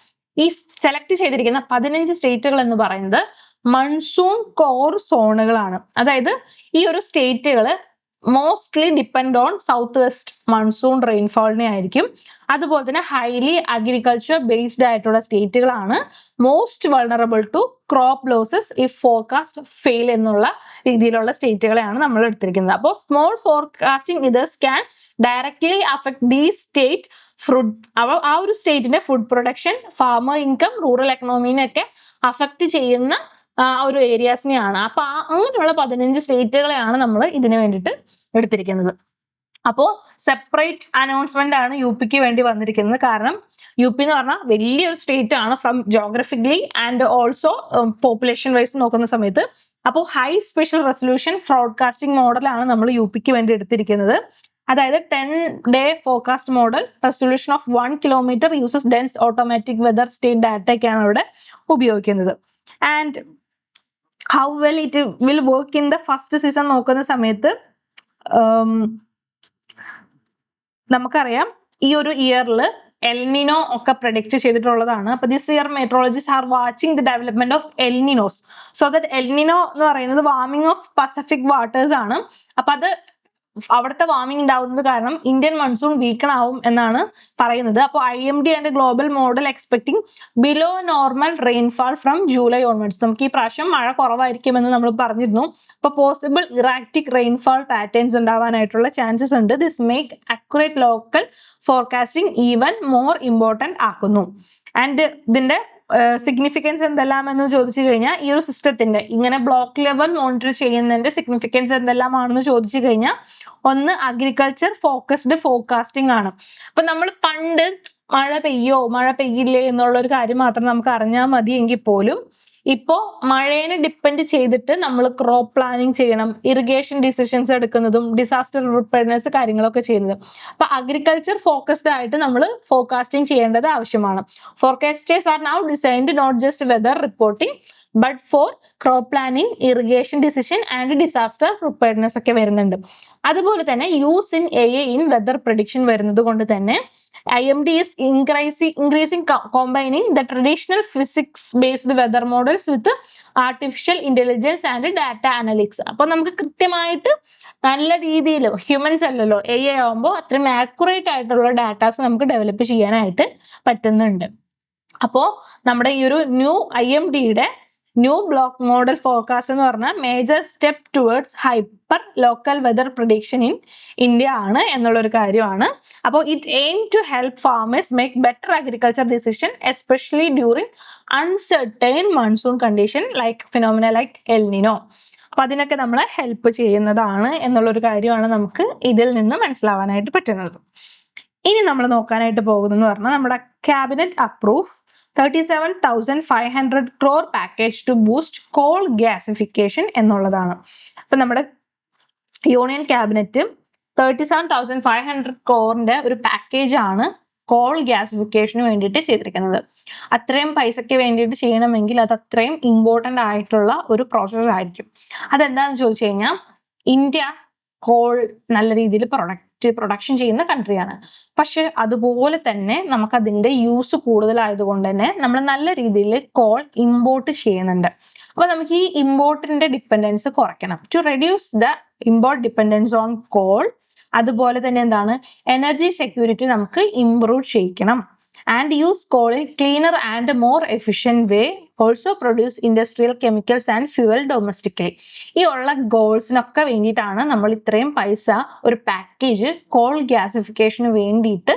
A: ഈ സെലക്ട് ചെയ്തിരിക്കുന്ന 15 സ്റ്റേറ്റുകൾ എന്ന് പറയുന്നത് മൺസൂൺ കോർ സോണുകളാണ്. അതായത് ഈ ഒരു സ്റ്റേറ്റുകൾ mostly depend on south west monsoon റെയിൻഫോളിനെ ആയിരിക്കും. അതുപോലെ തന്നെ ഹൈലി അഗ്രികൾച്ചർ ബേസ്ഡ് ആയിട്ടുള്ള സ്റ്റേറ്റുകളാണ്. Most vulnerable to crop losses if forecast fail എന്നുള്ള രീതിയിലുള്ള സ്റ്റേറ്റുകളെയാണ് നമ്മൾ എടുത്തിരിക്കുന്നത്. അപ്പോൾ small forecasting errors can directly affect these state food, ആ ഒരു സ്റ്റേറ്റിന്റെ food production, farmer income, rural എക്കണോമിനെയൊക്കെ അഫക്ട് ചെയ്യുന്ന ഒരു ഏരിയാസിനെയാണ്. അപ്പൊ അങ്ങനെയുള്ള 15 സ്റ്റേറ്റുകളെയാണ് നമ്മൾ ഇതിനു വേണ്ടിയിട്ട് എടുത്തിരിക്കുന്നത്. അപ്പോൾ സെപ്പറേറ്റ് അനൗൺസ്മെന്റ് ആണ് UPക്ക് വേണ്ടി വന്നിരിക്കുന്നത്. കാരണം UP എന്ന് പറഞ്ഞാൽ വലിയൊരു സ്റ്റേറ്റ് ആണ് from geographically and also population wise നോക്കുന്ന സമയത്ത്. അപ്പോൾ ഹൈ സ്പെഷ്യൽ റെസൊല്യൂഷൻ ഫോർകാസ്റ്റിംഗ് മോഡലാണ് നമ്മൾ UPക്ക് വേണ്ടി എടുത്തിരിക്കുന്നത്. അതായത് 10-day forecast model, resolution of 1 kilometer, uses dense automatic weather state ഡാറ്റയൊക്കെയാണ് ഇവിടെ ഉപയോഗിക്കുന്നത്. And how well it will work in the first season നോക്കുന്ന സമയത്ത് നമുക്കറിയാം ഈ ഒരു ഇയറിൽ എൽനിനോ ഒക്കെ പ്രഡിക്റ്റ് ചെയ്തിട്ടുള്ളതാണ്. അപ്പൊ this year metrologist are watching the development of El Ninos. So that El Nino എന്ന് പറയുന്നത് വാർമിംഗ് ഓഫ് പസഫിക് വാട്ടേഴ്സ് ആണ്. അപ്പൊ അത് അവിടുത്തെ വാർമിംഗ് ഉണ്ടാവുന്നത് കാരണം ഇന്ത്യൻ മൺസൂൺ വീക്കൺ ആവും എന്നാണ് പറയുന്നത്. അപ്പോൾ IMD and global model expecting below normal rainfall from July onwards. നമുക്ക് ഈ പ്രാവശ്യം മഴ കുറവായിരിക്കുമെന്ന് നമ്മൾ പറഞ്ഞിരുന്നു. അപ്പൊ പോസിബിൾ ഇറാക്റ്റിക് റെയിൻഫാൾ പാറ്റേൺസ് ഉണ്ടാവാനായിട്ടുള്ള ചാൻസസ് ഉണ്ട്. This make accurate local forecasting even more important ആക്കുന്നു. ആൻഡ് ഇതിന്റെ സിഗ്നിഫിക്കൻസ് എന്തെല്ലാം എന്ന് ചോദിച്ചു കഴിഞ്ഞാൽ, ഈ ഒരു സിസ്റ്റത്തിന്റെ ഇങ്ങനെ ബ്ലോക്ക് ലെവൽ മോണിറ്റർ ചെയ്യുന്നതിന്റെ സിഗ്നിഫിക്കൻസ് എന്തെല്ലാമാണെന്ന് ചോദിച്ചു കഴിഞ്ഞാൽ, ഒന്ന് അഗ്രികൾച്ചർ ഫോക്കസ്ഡ് ഫോർകാസ്റ്റിംഗ് ആണ്. അപ്പൊ നമ്മൾ പണ്ട് മഴ പെയ്യില്ലേ എന്നുള്ള ഒരു കാര്യം മാത്രം നമുക്ക് അറിഞ്ഞാൽ മതി എങ്കിൽ പോലും ഇപ്പോ മഴേനെ ഡിപ്പെൻഡ് ചെയ്തിട്ട് നമ്മൾ ക്രോപ്പ് പ്ലാനിങ് ചെയ്യണം, ഇറിഗേഷൻ ഡിസിഷൻസ് എടുക്കുന്നതും ഡിസാസ്റ്റർ പ്രിപ്പയർനെസ് കാര്യങ്ങളൊക്കെ ചെയ്യുന്നത്. അപ്പൊ അഗ്രികൾച്ചർ ഫോക്കസ്ഡ് ആയിട്ട് നമ്മൾ ഫോർകാസ്റ്റിംഗ് ചെയ്യേണ്ടത് ആവശ്യമാണ്. Forecasters are now designed not just weather reporting but for crop planning, irrigation decision and disaster preparedness ഒക്കെ വരുന്നുണ്ട്. അതുപോലെ തന്നെ use in AI in weather prediction വരുന്നത് കൊണ്ട് തന്നെ IMD is increasing combining the traditional physics-based weather models with artificial intelligence and data analytics. അപ്പോൾ നമുക്ക് കൃത്യമായിട്ട് നല്ല രീതിയിൽ, ഹ്യൂമൻസ് അല്ലല്ലോ AI ആവുമ്പോൾ, അത്രയും ആക്യുറേറ്റ് ആയിട്ടുള്ള ഡാറ്റാസ് നമുക്ക് ഡെവലപ്പ് ചെയ്യാനായിട്ട് പറ്റുന്നുണ്ട്. അപ്പോൾ നമ്മുടെ ഈ ഒരു ന്യൂ IMDയുടെ ന്യൂ ബ്ലോക്ക് മോഡൽ ഫോർകാസ്റ്റ് എന്ന് പറഞ്ഞാൽ major step towards hyper local weather prediction in India ആണ് എന്നുള്ളൊരു കാര്യമാണ്. അപ്പോൾ it aim to help farmers make better agriculture decision especially during uncertain monsoon condition like phenomena like El Nino. അപ്പൊ അതിനൊക്കെ നമ്മളെ help ചെയ്യുന്നതാണ് എന്നുള്ളൊരു കാര്യമാണ് നമുക്ക് ഇതിൽ നിന്ന് മനസ്സിലാവാനായിട്ട് പറ്റുന്നത്. ഇനി നമ്മൾ നോക്കാനായിട്ട് പോകുന്നതെന്ന് പറഞ്ഞാൽ നമ്മുടെ cabinet approve 37,500 crore package to boost coal gasification എന്നുള്ളതാണ്. അപ്പൊ നമ്മുടെ യൂണിയൻ ക്യാബിനറ്റ് 37,500 crore ഒരു പാക്കേജ് ആണ് കോൾ ഗ്യാസിഫിക്കേഷന് വേണ്ടിയിട്ട് ചെയ്തിരിക്കുന്നത്. അത്രയും പൈസയ്ക്ക് വേണ്ടിയിട്ട് ചെയ്യണമെങ്കിൽ അത് അത്രയും ഇമ്പോർട്ടൻ്റ് ആയിട്ടുള്ള ഒരു പ്രോസസ് ആയിരിക്കും. അതെന്താണെന്ന് ചോദിച്ചു കഴിഞ്ഞാൽ, ഇന്ത്യ കോൾ നല്ല രീതിയിൽ പ്രൊഡക്ഷൻ ചെയ്യുന്ന കൺട്രിയാണ്. പക്ഷെ അതുപോലെ തന്നെ നമുക്ക് അതിന്റെ യൂസ് കൂടുതലായതുകൊണ്ട് തന്നെ നമ്മൾ നല്ല രീതിയിൽ കോൾ ഇമ്പോർട്ട് ചെയ്യുന്നുണ്ട്. അപ്പൊ നമുക്ക് ഈ ഇമ്പോർട്ടിന്റെ ഡിപ്പെൻഡൻസ് കുറയ്ക്കണം. To reduce the import dependence on coal, അതുപോലെ തന്നെ എന്താണ്, എനർജി സെക്യൂരിറ്റി നമുക്ക് ഇംപ്രൂവ് ചെയ്യിക്കണം. And use coal in cleaner and more efficient way, also produce industrial chemicals and fuel domestically. ഈ ഉള്ള ഗോൾസിനൊക്കെ വേണ്ടിയിട്ടാണ് നമ്മൾ ഇത്രയും പൈസ ഒരു പാക്കേജ് കോൾ ഗ്യാസിഫിക്കേഷന് വേണ്ടിയിട്ട്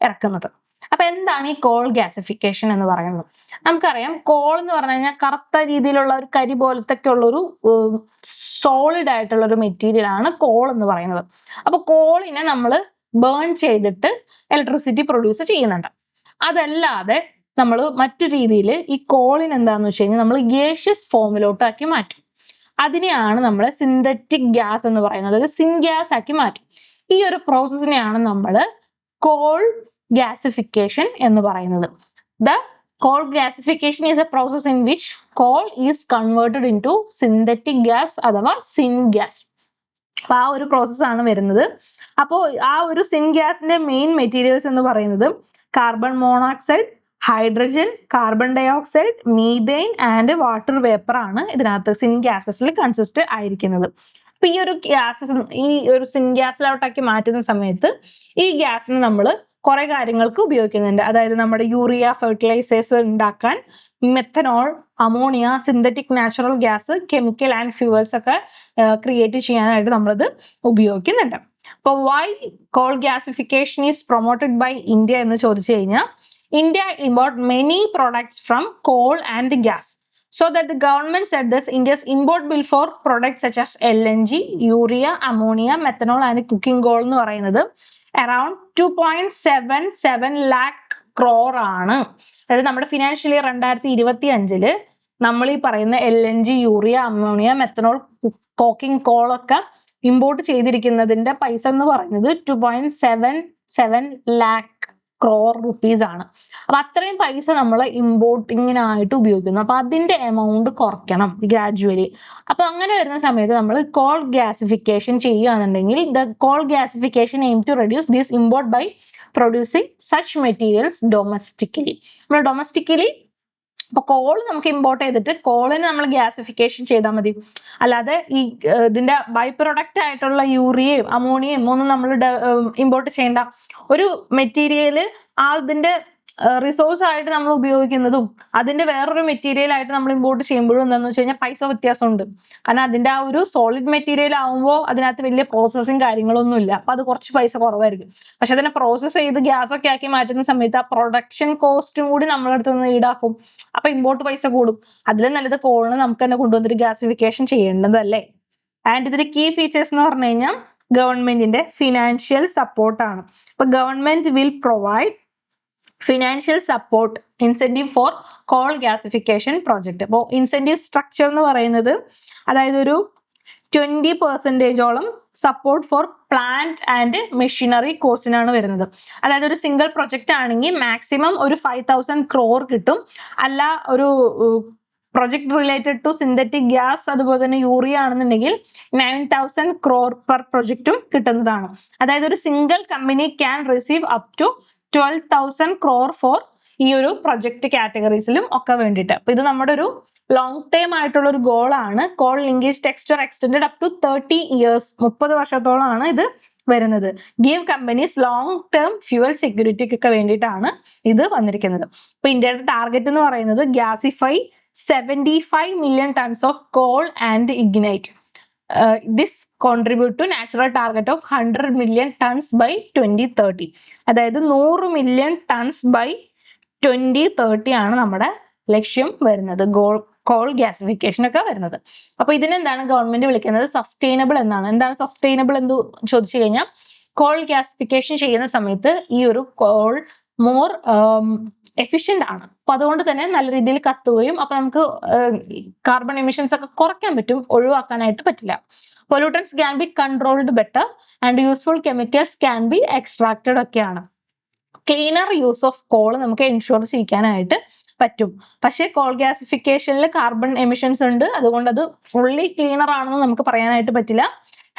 A: ഇറക്കുന്നത്. അപ്പൊ എന്താണ് ഈ കോൾ ഗ്യാസിഫിക്കേഷൻ എന്ന് പറയുന്നത്? നമുക്കറിയാം, കോൾ എന്ന് പറഞ്ഞു കഴിഞ്ഞാൽ കറുത്ത രീതിയിലുള്ള ഒരു കരി പോലത്തെ ഉള്ള ഒരു സോളിഡ് ആയിട്ടുള്ള ഒരു മെറ്റീരിയൽ ആണ് കോൾ എന്ന് പറയുന്നത്. അപ്പൊ കോളിനെ നമ്മൾ ബേൺ ചെയ്തിട്ട് ഇലക്ട്രിസിറ്റി പ്രൊഡ്യൂസ് ചെയ്യുന്നുണ്ട്. അതല്ലാതെ നമ്മൾ മറ്റു രീതിയിൽ ഈ കോളിന് എന്താന്ന് വെച്ച് കഴിഞ്ഞാൽ നമ്മൾ ഗേഷ്യസ് ഫോമിലോട്ടാക്കി മാറ്റും. അതിനെയാണ് നമ്മൾ സിന്തറ്റിക് ഗ്യാസ് എന്ന് പറയുന്നത്, ഒരു സിൻഗ്യാസ് ആക്കി മാറ്റും. ഈ ഒരു പ്രോസസ്സിനെയാണ് നമ്മൾ കോൾ ഗ്യാസിഫിക്കേഷൻ എന്ന് പറയുന്നത്. The coal gasification is a process in which coal is converted in to synthetic gas അഥവാ സിൻഗ്യാസ്. അപ്പൊ ആ ഒരു പ്രോസസ്സാണ് വരുന്നത്. അപ്പോൾ ആ ഒരു സിൻഗ്യാസിന്റെ മെയിൻ മെറ്റീരിയൽസ് എന്ന് പറയുന്നത് carbon monoxide, hydrogen, carbon dioxide, methane and water vapour ആണ് ഇതിനകത്ത് സിൻഗ്യാസസിൽ കൺസിസ്റ്റ് ആയിരിക്കുന്നത്. അപ്പൊ ഈ ഒരു ഗ്യാസസ് ഈ ഒരു സിൻഗ്യാസിലോട്ടാക്കി മാറ്റുന്ന സമയത്ത് ഈ ഗ്യാസിന് നമ്മൾ കുറെ കാര്യങ്ങൾക്ക് ഉപയോഗിക്കുന്നുണ്ട്. അതായത് നമ്മുടെ യൂറിയ ഫെർട്ടിലൈസേഴ്സ് ഉണ്ടാക്കാൻ, methanol, ammonia, synthetic natural gas, chemical and fuels ഒക്കെ ക്രിയേറ്റ് ചെയ്യാനായിട്ട് നമ്മളത് ഉപയോഗിക്കുന്നുണ്ട്. അപ്പൊ why coal gasification is promoted by India എന്ന് ചോദിച്ചു കഴിഞ്ഞാൽ, India import many products from coal and gas. So that the government said this, India's import bill for products such as LNG, urea, ammonia, methanol and cooking coal എന്ന് പറയുന്നത് around 2.77 lakh crore ആണ്. അതായത് നമ്മുടെ financial year 2025 നമ്മൾ ഈ പറയുന്ന LNG, urea, ammonia, methanol, cocking call ഒക്കെ import ചെയ്തിരിക്കുന്നതിന്റെ പൈസ എന്ന് പറയുന്നത് 2.77 lakh crore rupees ആണ്. അപ്പൊ അത്രയും പൈസ നമ്മൾ ഇമ്പോർട്ടിങ്ങിനായിട്ട് ഉപയോഗിക്കുന്നു. അപ്പൊ അതിന്റെ എമൗണ്ട് കുറയ്ക്കണം ഗ്രാജുവലി. അപ്പൊ അങ്ങനെ വരുന്ന സമയത്ത് നമ്മൾ കോൾ ഗ്യാസിഫിക്കേഷൻ ചെയ്യുകയാണെന്നുണ്ടെങ്കിൽ, the coal gasification aim to reduce this import by producing such materials domestically. നമ്മൾ ഡൊമസ്റ്റിക്കലി അപ്പൊ കോൾ നമുക്ക് ഇമ്പോർട്ട് ചെയ്തിട്ട് കോളിന് നമ്മൾ ഗ്യാസിഫിക്കേഷൻ ചെയ്താൽ മതി. അല്ലാതെ ഈ ഇതിന്റെ ബൈ പ്രൊഡക്റ്റ് ആയിട്ടുള്ള യൂറിയയും അമോണിയയും ഒന്നും നമ്മൾ ഇമ്പോർട്ട് ചെയ്യേണ്ട. ഒരു മെറ്റീരിയല് അതിന്റെ റിസോഴ്സ് ആയിട്ട് നമ്മൾ ഉപയോഗിക്കുന്നതും അതിന്റെ വേറൊരു മെറ്റീരിയൽ ആയിട്ട് നമ്മൾ ഇമ്പോർട്ട് ചെയ്യുമ്പോഴും എന്താണെന്ന് വെച്ച് കഴിഞ്ഞാൽ പൈസ വ്യത്യാസമുണ്ട്. കാരണം അതിന്റെ ആ ഒരു സോളിഡ് മെറ്റീരിയൽ ആകുമ്പോൾ അതിനകത്ത് വലിയ പ്രോസസ്സിങ് കാര്യങ്ങളൊന്നും ഇല്ല. അപ്പൊ അത് കുറച്ച് പൈസ കുറവായിരിക്കും. പക്ഷെ അതിനെ പ്രോസസ്സ് ചെയ്ത് ഗ്യാസ് ഒക്കെ ആക്കി മാറ്റുന്ന സമയത്ത് ആ പ്രൊഡക്ഷൻ കോസ്റ്റും കൂടി നമ്മുടെ അടുത്ത് നിന്ന് ഈടാക്കും. അപ്പൊ ഇമ്പോർട്ട് പൈസ കൂടും. അതിലും നല്ലത് കോളിന് നമുക്ക് തന്നെ കൊണ്ടുവന്നിട്ട് ഗ്യാസിഫിക്കേഷൻ ചെയ്യേണ്ടതല്ലേ. ആൻഡ് ഇതിന്റെ കീ ഫീച്ചേഴ്സ് എന്ന് പറഞ്ഞു കഴിഞ്ഞാൽ ഗവൺമെന്റിന്റെ ഫിനാൻഷ്യൽ സപ്പോർട്ടാണ്. ഇപ്പൊ government will provide financial support incentive for coal gasification project. അപ്പോൾ ഇൻസെന്റീവ് സ്ട്രക്ചർ എന്ന് പറയുന്നത്, അതായത് ഒരു 20% support for plant and machinery കോസ്റ്റിനാണ് വരുന്നത്. അതായത് ഒരു സിംഗിൾ പ്രൊജക്റ്റ് ആണെങ്കിൽ മാക്സിമം ഒരു 5,000 crore കിട്ടും. അല്ല ഒരു project related to synthetic gas അതുപോലെ തന്നെ യൂറിയ ആണെന്നുണ്ടെങ്കിൽ 9,000 crore പെർ പ്രൊജക്റ്റും കിട്ടുന്നതാണ്. അതായത് ഒരു single company can receive up to 12,000 crore for ഈ ഒരു പ്രൊജക്ട് കാറ്റഗറീസിലും ഒക്കെ വേണ്ടിയിട്ട്. അപ്പൊ ഇത് നമ്മുടെ ഒരു ലോങ് ടൈം ആയിട്ടുള്ള ഒരു ഗോൾ ആണ്. Coal linkage texture extended up to 30 years, 30 വർഷത്തോളമാണ് ഇത് വരുന്നത്. Give companies long term fuel സെക്യൂരിറ്റിക്കൊക്കെ വേണ്ടിയിട്ടാണ് ഇത് വന്നിരിക്കുന്നത്. ഇപ്പൊ ഇന്ത്യയുടെ ടാർഗറ്റ് എന്ന് പറയുന്നത് ഗ്യാസിഫൈ 75 million tons of coal and ignite. This contribute to natural target of 100 million tons by 2030. അതായത് 100 million tons by 2030 ആണ് നമ്മുടെ ലക്ഷ്യം വരുന്നത്, കോൾ ഗ്യാസിഫിക്കേഷൻ ഒക്കെ വരുന്നത്. അപ്പൊ ഇതിനെന്താണ് ഗവൺമെന്റ് വിളിക്കുന്നത്? സസ്റ്റൈനബിൾ എന്നാണ്. എന്താണ് സസ്റ്റൈനബിൾ എന്ന് ചോദിച്ചു കഴിഞ്ഞാൽ, കോൾ ഗ്യാസിഫിക്കേഷൻ ചെയ്യുന്ന സമയത്ത് ഈ ഒരു കോൾ മോർ എഫിഷ്യന്റ് ആണ്. അപ്പൊ അതുകൊണ്ട് തന്നെ നല്ല രീതിയിൽ കത്തുകയും അപ്പൊ നമുക്ക് കാർബൺ എമിഷൻസ് ഒക്കെ കുറയ്ക്കാൻ പറ്റും, ഒഴിവാക്കാനായിട്ട് പറ്റില്ല. Pollutants can be controlled better and useful chemicals can be extracted ഒക്കെയാണ്. ക്ലീനർ യൂസ് ഓഫ് കോൾ നമുക്ക് എൻഷുർ ചെയ്യാനായിട്ട് പറ്റും. പക്ഷേ കോൾ ഗ്യാസിഫിക്കേഷനിൽ കാർബൺ എമിഷൻസ് ഉണ്ട്. അതുകൊണ്ട് അത് ഫുള്ളി ക്ലീനർ ആണെന്ന് നമുക്ക് പറയാനായിട്ട് പറ്റില്ല.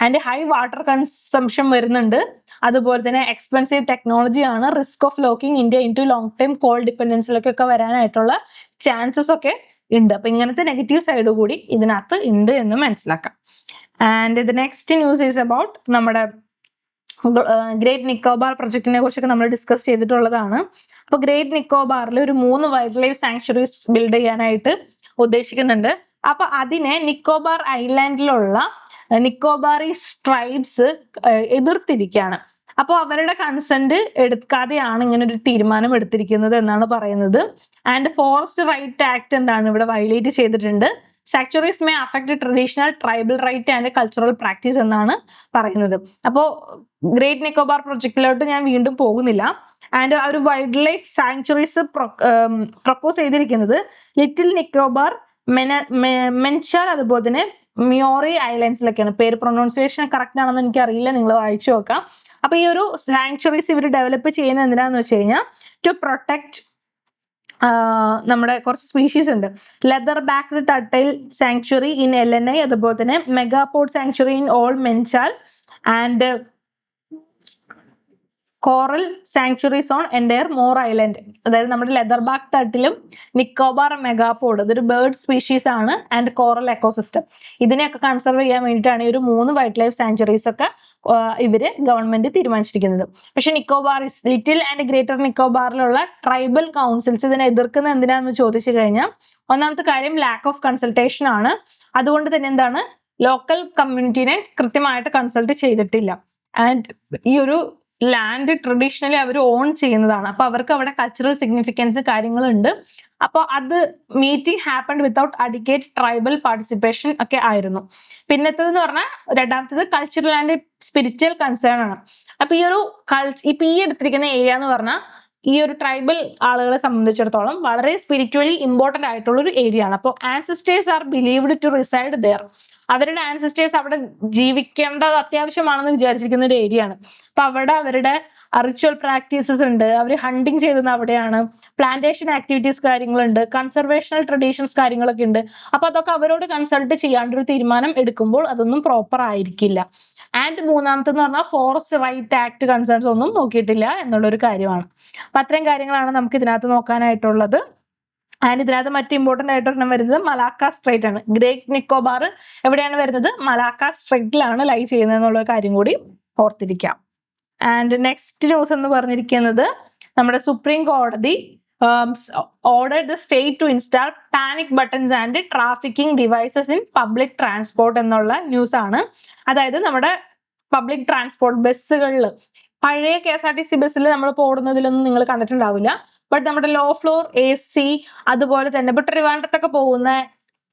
A: ആൻഡ് ഹൈ വാട്ടർ കൺസംഷൻ വരുന്നുണ്ട്. അതുപോലെ തന്നെ എക്സ്പെൻസീവ് ടെക്നോളജി ആണ്. Risk of locking India in to long time coal ഡിപ്പെൻഡൻസിലൊക്കെ വരാനായിട്ടുള്ള ചാൻസസ് ഒക്കെ ഉണ്ട്. അപ്പൊ ഇങ്ങനത്തെ നെഗറ്റീവ് സൈഡ് കൂടി ഇതിനകത്ത് ഉണ്ട് എന്ന് മനസ്സിലാക്കാം. And the next news is about നമ്മുടെ ഗ്രേറ്റ് നിക്കോബാർ പ്രൊജക്ടിനെ കുറിച്ചൊക്കെ നമ്മൾ ഡിസ്കസ് ചെയ്തിട്ടുള്ളതാണ്. അപ്പൊ ഗ്രേറ്റ് നിക്കോബാറിൽ ഒരു 3 വൈൽഡ് ലൈഫ് സാങ്ച്വറീസ് ബിൽഡ് ചെയ്യാനായിട്ട് ഉദ്ദേശിക്കുന്നുണ്ട്. അപ്പൊ അതിനെ നിക്കോബാർ ഐലാൻഡിലുള്ള നിക്കോബാറീസ് ട്രൈബ്സ് എതിർത്തിരിക്കുകയാണ്. അപ്പോൾ അവരുടെ കൺസെന്റ് എടുക്കാതെയാണ് ഇങ്ങനെ ഒരു തീരുമാനം എടുത്തിരിക്കുന്നത് എന്നാണ് പറയുന്നത്. ആൻഡ് ഫോറസ്റ്റ് റൈറ്റ് ആക്ട് എന്താണ് ഇവിടെ വയലേറ്റ് ചെയ്തിട്ടുണ്ട്. Sanctuaries may affect traditional tribal right and cultural practice എന്നാണ് പറയുന്നത്. അപ്പോൾ ഗ്രേറ്റ് നിക്കോബാർ പ്രൊജക്റ്റിലോട്ട് ഞാൻ വീണ്ടും പോകുന്നില്ല. ആൻഡ് ഒരു വൈൽഡ് ലൈഫ് സാങ്ച്വറീസ് പ്രപ്പോസ് ചെയ്തിരിക്കുന്നത് ലിറ്റിൽ നിക്കോബാർ, മെൻചാൽ, അതുപോലെ തന്നെ മിയോറി ഐലൻഡ്സിലൊക്കെയാണ്. പേര് പ്രൊനൗൺസിയേഷൻ കറക്റ്റ് ആണെന്ന് എനിക്ക് അറിയില്ല, നിങ്ങൾ വായിച്ചു നോക്കാം. അപ്പൊ ഈ ഒരു സാങ്ച്വറീസ് ഇവർ ഡെവലപ്പ് ചെയ്യുന്നത് എന്തിനാന്ന് വെച്ച് കഴിഞ്ഞാൽ ടു പ്രൊട്ടക്ട് നമ്മുടെ കുറച്ച് സ്പീഷീസ് ഉണ്ട്. Leather backed turtle sanctuary in LNI, അതുപോലെ തന്നെ megapode sanctuary in all Menchal and coral sanctuaries on entire Meroe island. അതായത് നമ്മുടെ ലെതർ ബാക്ക് ടർട്ടിലും നിക്കോബാർ മെഗാപോഡ്, ഇതൊരു ബേർഡ് സ്പീഷീസ് ആണ്, ആൻഡ് കോറൽ എക്കോസിസ്റ്റം. ഇതിനെയൊക്കെ കൺസർവ് ചെയ്യാൻ വേണ്ടിയിട്ടാണ് ഈ ഒരു 3 വൈൽഡ് ലൈഫ് സാങ്ച്വറീസ് ഒക്കെ ഇവര് ഗവൺമെന്റ് തീരുമാനിച്ചിരിക്കുന്നത്. പക്ഷെ നിക്കോബാറിസ്, ലിറ്റിൽ ആൻഡ് ഗ്രേറ്റർ നിക്കോബാറിലുള്ള ട്രൈബൽ കൗൺസിൽസ് ഇതിനെ എതിർക്കുന്നത് എന്തിനാന്ന് ചോദിച്ചു കഴിഞ്ഞാൽ, ഒന്നാമത്തെ കാര്യം ലാക്ക് ഓഫ് കൺസൾട്ടേഷൻ ആണ്. അതുകൊണ്ട് തന്നെ എന്താണ്, ലോക്കൽ കമ്മ്യൂണിറ്റിനെ കൃത്യമായിട്ട് കൺസൾട്ട് ചെയ്തിട്ടില്ല. ആൻഡ് ഈ ഒരു ലാൻഡ് ട്രഡീഷണലി അവർ ഓൺ ചെയ്യുന്നതാണ്. അപ്പൊ അവർക്ക് അവിടെ കൾച്ചറൽ സിഗ്നിഫിക്കൻസ് കാര്യങ്ങളുണ്ട്. അപ്പോൾ അത് meeting happened without adequate tribal participation ഒക്കെ ആയിരുന്നു. പിന്നത്തേതെന്ന് പറഞ്ഞാൽ രണ്ടാമത്തേത് കൾച്ചറൽ ആൻഡ് സ്പിരിച്വൽ കൺസേൺ ആണ്. അപ്പൊ ഈ ഒരു ഇപ്പൊ ഈ എടുത്തിരിക്കുന്ന ഏരിയ എന്ന് പറഞ്ഞാൽ ഈ ഒരു ട്രൈബൽ ആളുകളെ സംബന്ധിച്ചിടത്തോളം വളരെ സ്പിരിച്വലി ഇമ്പോർട്ടന്റ് ആയിട്ടുള്ള ഒരു ഏരിയ ആണ്. അപ്പോൾ ancestors are believed to reside there. അവരുടെ ആൻസിസ്റ്റേഴ്സ് അവിടെ ജീവിക്കേണ്ടത് അത്യാവശ്യമാണെന്ന് വിചാരിച്ചിരിക്കുന്ന ഒരു ഏരിയ ആണ്. അപ്പൊ അവിടെ അവരുടെ റിച്വൽ പ്രാക്ടീസസ് ഉണ്ട്. അവർ ഹണ്ടിങ് ചെയ്യുന്നത് അവിടെയാണ്. പ്ലാന്റേഷൻ ആക്ടിവിറ്റീസ് കാര്യങ്ങളുണ്ട്. കൺസർവേഷണൽ ട്രഡീഷൻസ് കാര്യങ്ങളൊക്കെ ഉണ്ട്. അപ്പൊ അതൊക്കെ അവരോട് കൺസൾട്ട് ചെയ്യാണ്ട് ഒരു തീരുമാനം എടുക്കുമ്പോൾ അതൊന്നും പ്രോപ്പർ ആയിരിക്കില്ല. ആൻഡ് മൂന്നാമത്തെന്ന് പറഞ്ഞാൽ ഫോറസ്റ്റ് റൈറ്റ് ആക്ട് കൺസേൺസ് ഒന്നും നോക്കിയിട്ടില്ല എന്നുള്ളൊരു കാര്യമാണ്. അപ്പൊ അത്രയും കാര്യങ്ങളാണ് നമുക്ക് ഇതിനകത്ത് നോക്കാനായിട്ടുള്ളത്. ആൻഡ് ഇതിനകത്ത് മറ്റ് ഇമ്പോർട്ടന്റ് ആയിട്ടൊരെണ്ണം വരുന്നത് മലാക്ക സ്ട്രൈറ്റ് ആണ്. ഗ്രേറ്റ് നിക്കോബാർ എവിടെയാണ് വരുന്നത്? മലാക്ക സ്ട്രൈറ്റിലാണ് ലൈ ചെയ്യുന്നത് എന്നുള്ള കാര്യം കൂടി ഓർത്തിരിക്കാം. ആൻഡ് നെക്സ്റ്റ് ന്യൂസ് എന്ന് പറഞ്ഞിരിക്കുന്നത് നമ്മുടെ സുപ്രീം കോടതി ordered the state to install panic buttons and trafficking devices in public transport എന്നുള്ള ന്യൂസ് ആണ്. അതായത് നമ്മുടെ പബ്ലിക് ട്രാൻസ്പോർട്ട് ബസ്സുകളിൽ, പഴയ KSRTC ബസ്സിൽ നമ്മൾ ഓടുന്നതിലൊന്നും നിങ്ങൾ കണ്ടിട്ടുണ്ടാവില്ല. ബട്ട് നമ്മുടെ ലോ ഫ്ലോർ AC, അതുപോലെ തന്നെ ഇപ്പൊ ട്രിവാൻഡ്രത്തൊക്കെ പോകുന്ന